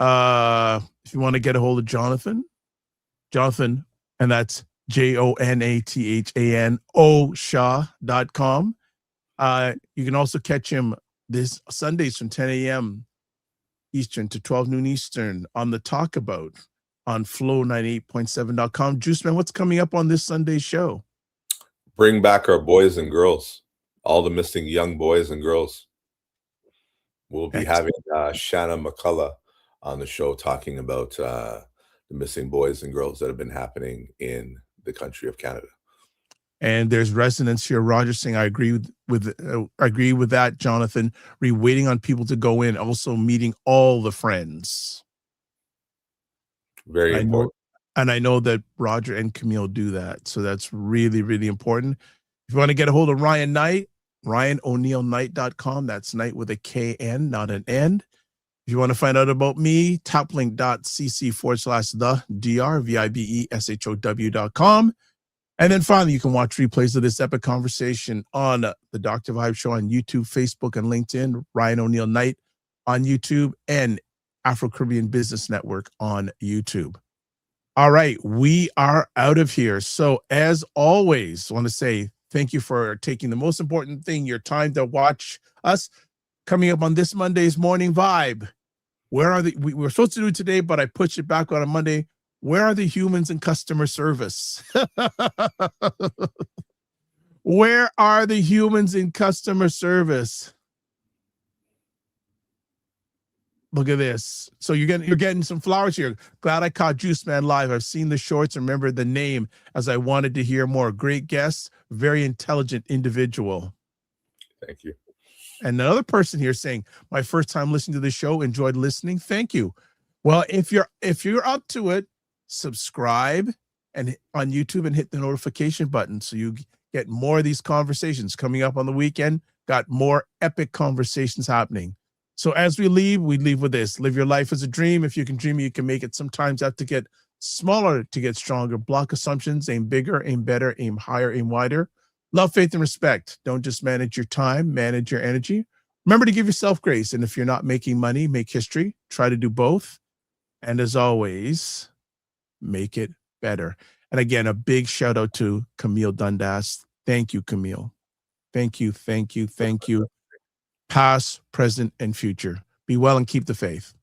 If you want to get a hold of Jonathan, and that's JONATHAN Shaw.com. You can also catch him this Sundays from 10 a.m. Eastern to 12 noon Eastern on the Talk About on flow98.7.com. Juiceman, what's coming up on this Sunday show? Bring back our boys and girls, all the missing young boys and girls. We'll be having Shanna McCullough on the show talking about the missing boys and girls that have been happening in the country of Canada. And there's resonance here. Roger saying, I agree with that, Jonathan. We're waiting on people to go in. Also meeting all the friends. Very important. And I know that Roger and Camille do that. So that's really, really important. If you want to get a hold of Ryan Knight, RyanOneilKnight.com. That's Knight with a K-N, not an N. If you want to find out about me, taplink.cc/the-dr-vibeshow.com. And then finally, you can watch replays of this epic conversation on the Dr. Vibe Show on YouTube, Facebook, and LinkedIn, Ryan Oneil Knight on YouTube, and Afro Caribbean Business Network on YouTube. All right, we are out of here. So as always, I want to say thank you for taking the most important thing, your time to watch us. Coming up on this Monday's Morning Vibe. Where are we were supposed to do it today, but I pushed it back on a Monday. Where are the humans in customer service? Where are the humans in customer service? Look at this. So you're getting some flowers here. Glad I caught Juiceman live. I've seen the shorts, remember the name, as I wanted to hear more. Great guests, very intelligent individual. Thank you. And another person here saying, my first time listening to the show, enjoyed listening. Thank you. Well, if you're up to it, subscribe and on YouTube and hit the notification button so you get more of these conversations coming up on the weekend. Got more epic conversations happening. So as we leave with this. Live your life as a dream. If you can dream, you can make it. Sometimes have to get smaller to get stronger. Block assumptions, aim bigger, aim better, aim higher, aim wider. Love, faith, and respect. Don't just manage your time, manage your energy. Remember to give yourself grace. And if you're not making money, make history. Try to do both. And as always, make it better. And again, a big shout out to Camille Dundas. Thank you, Camille. Thank you, thank you, thank you. Past, present, and future. Be well and keep the faith.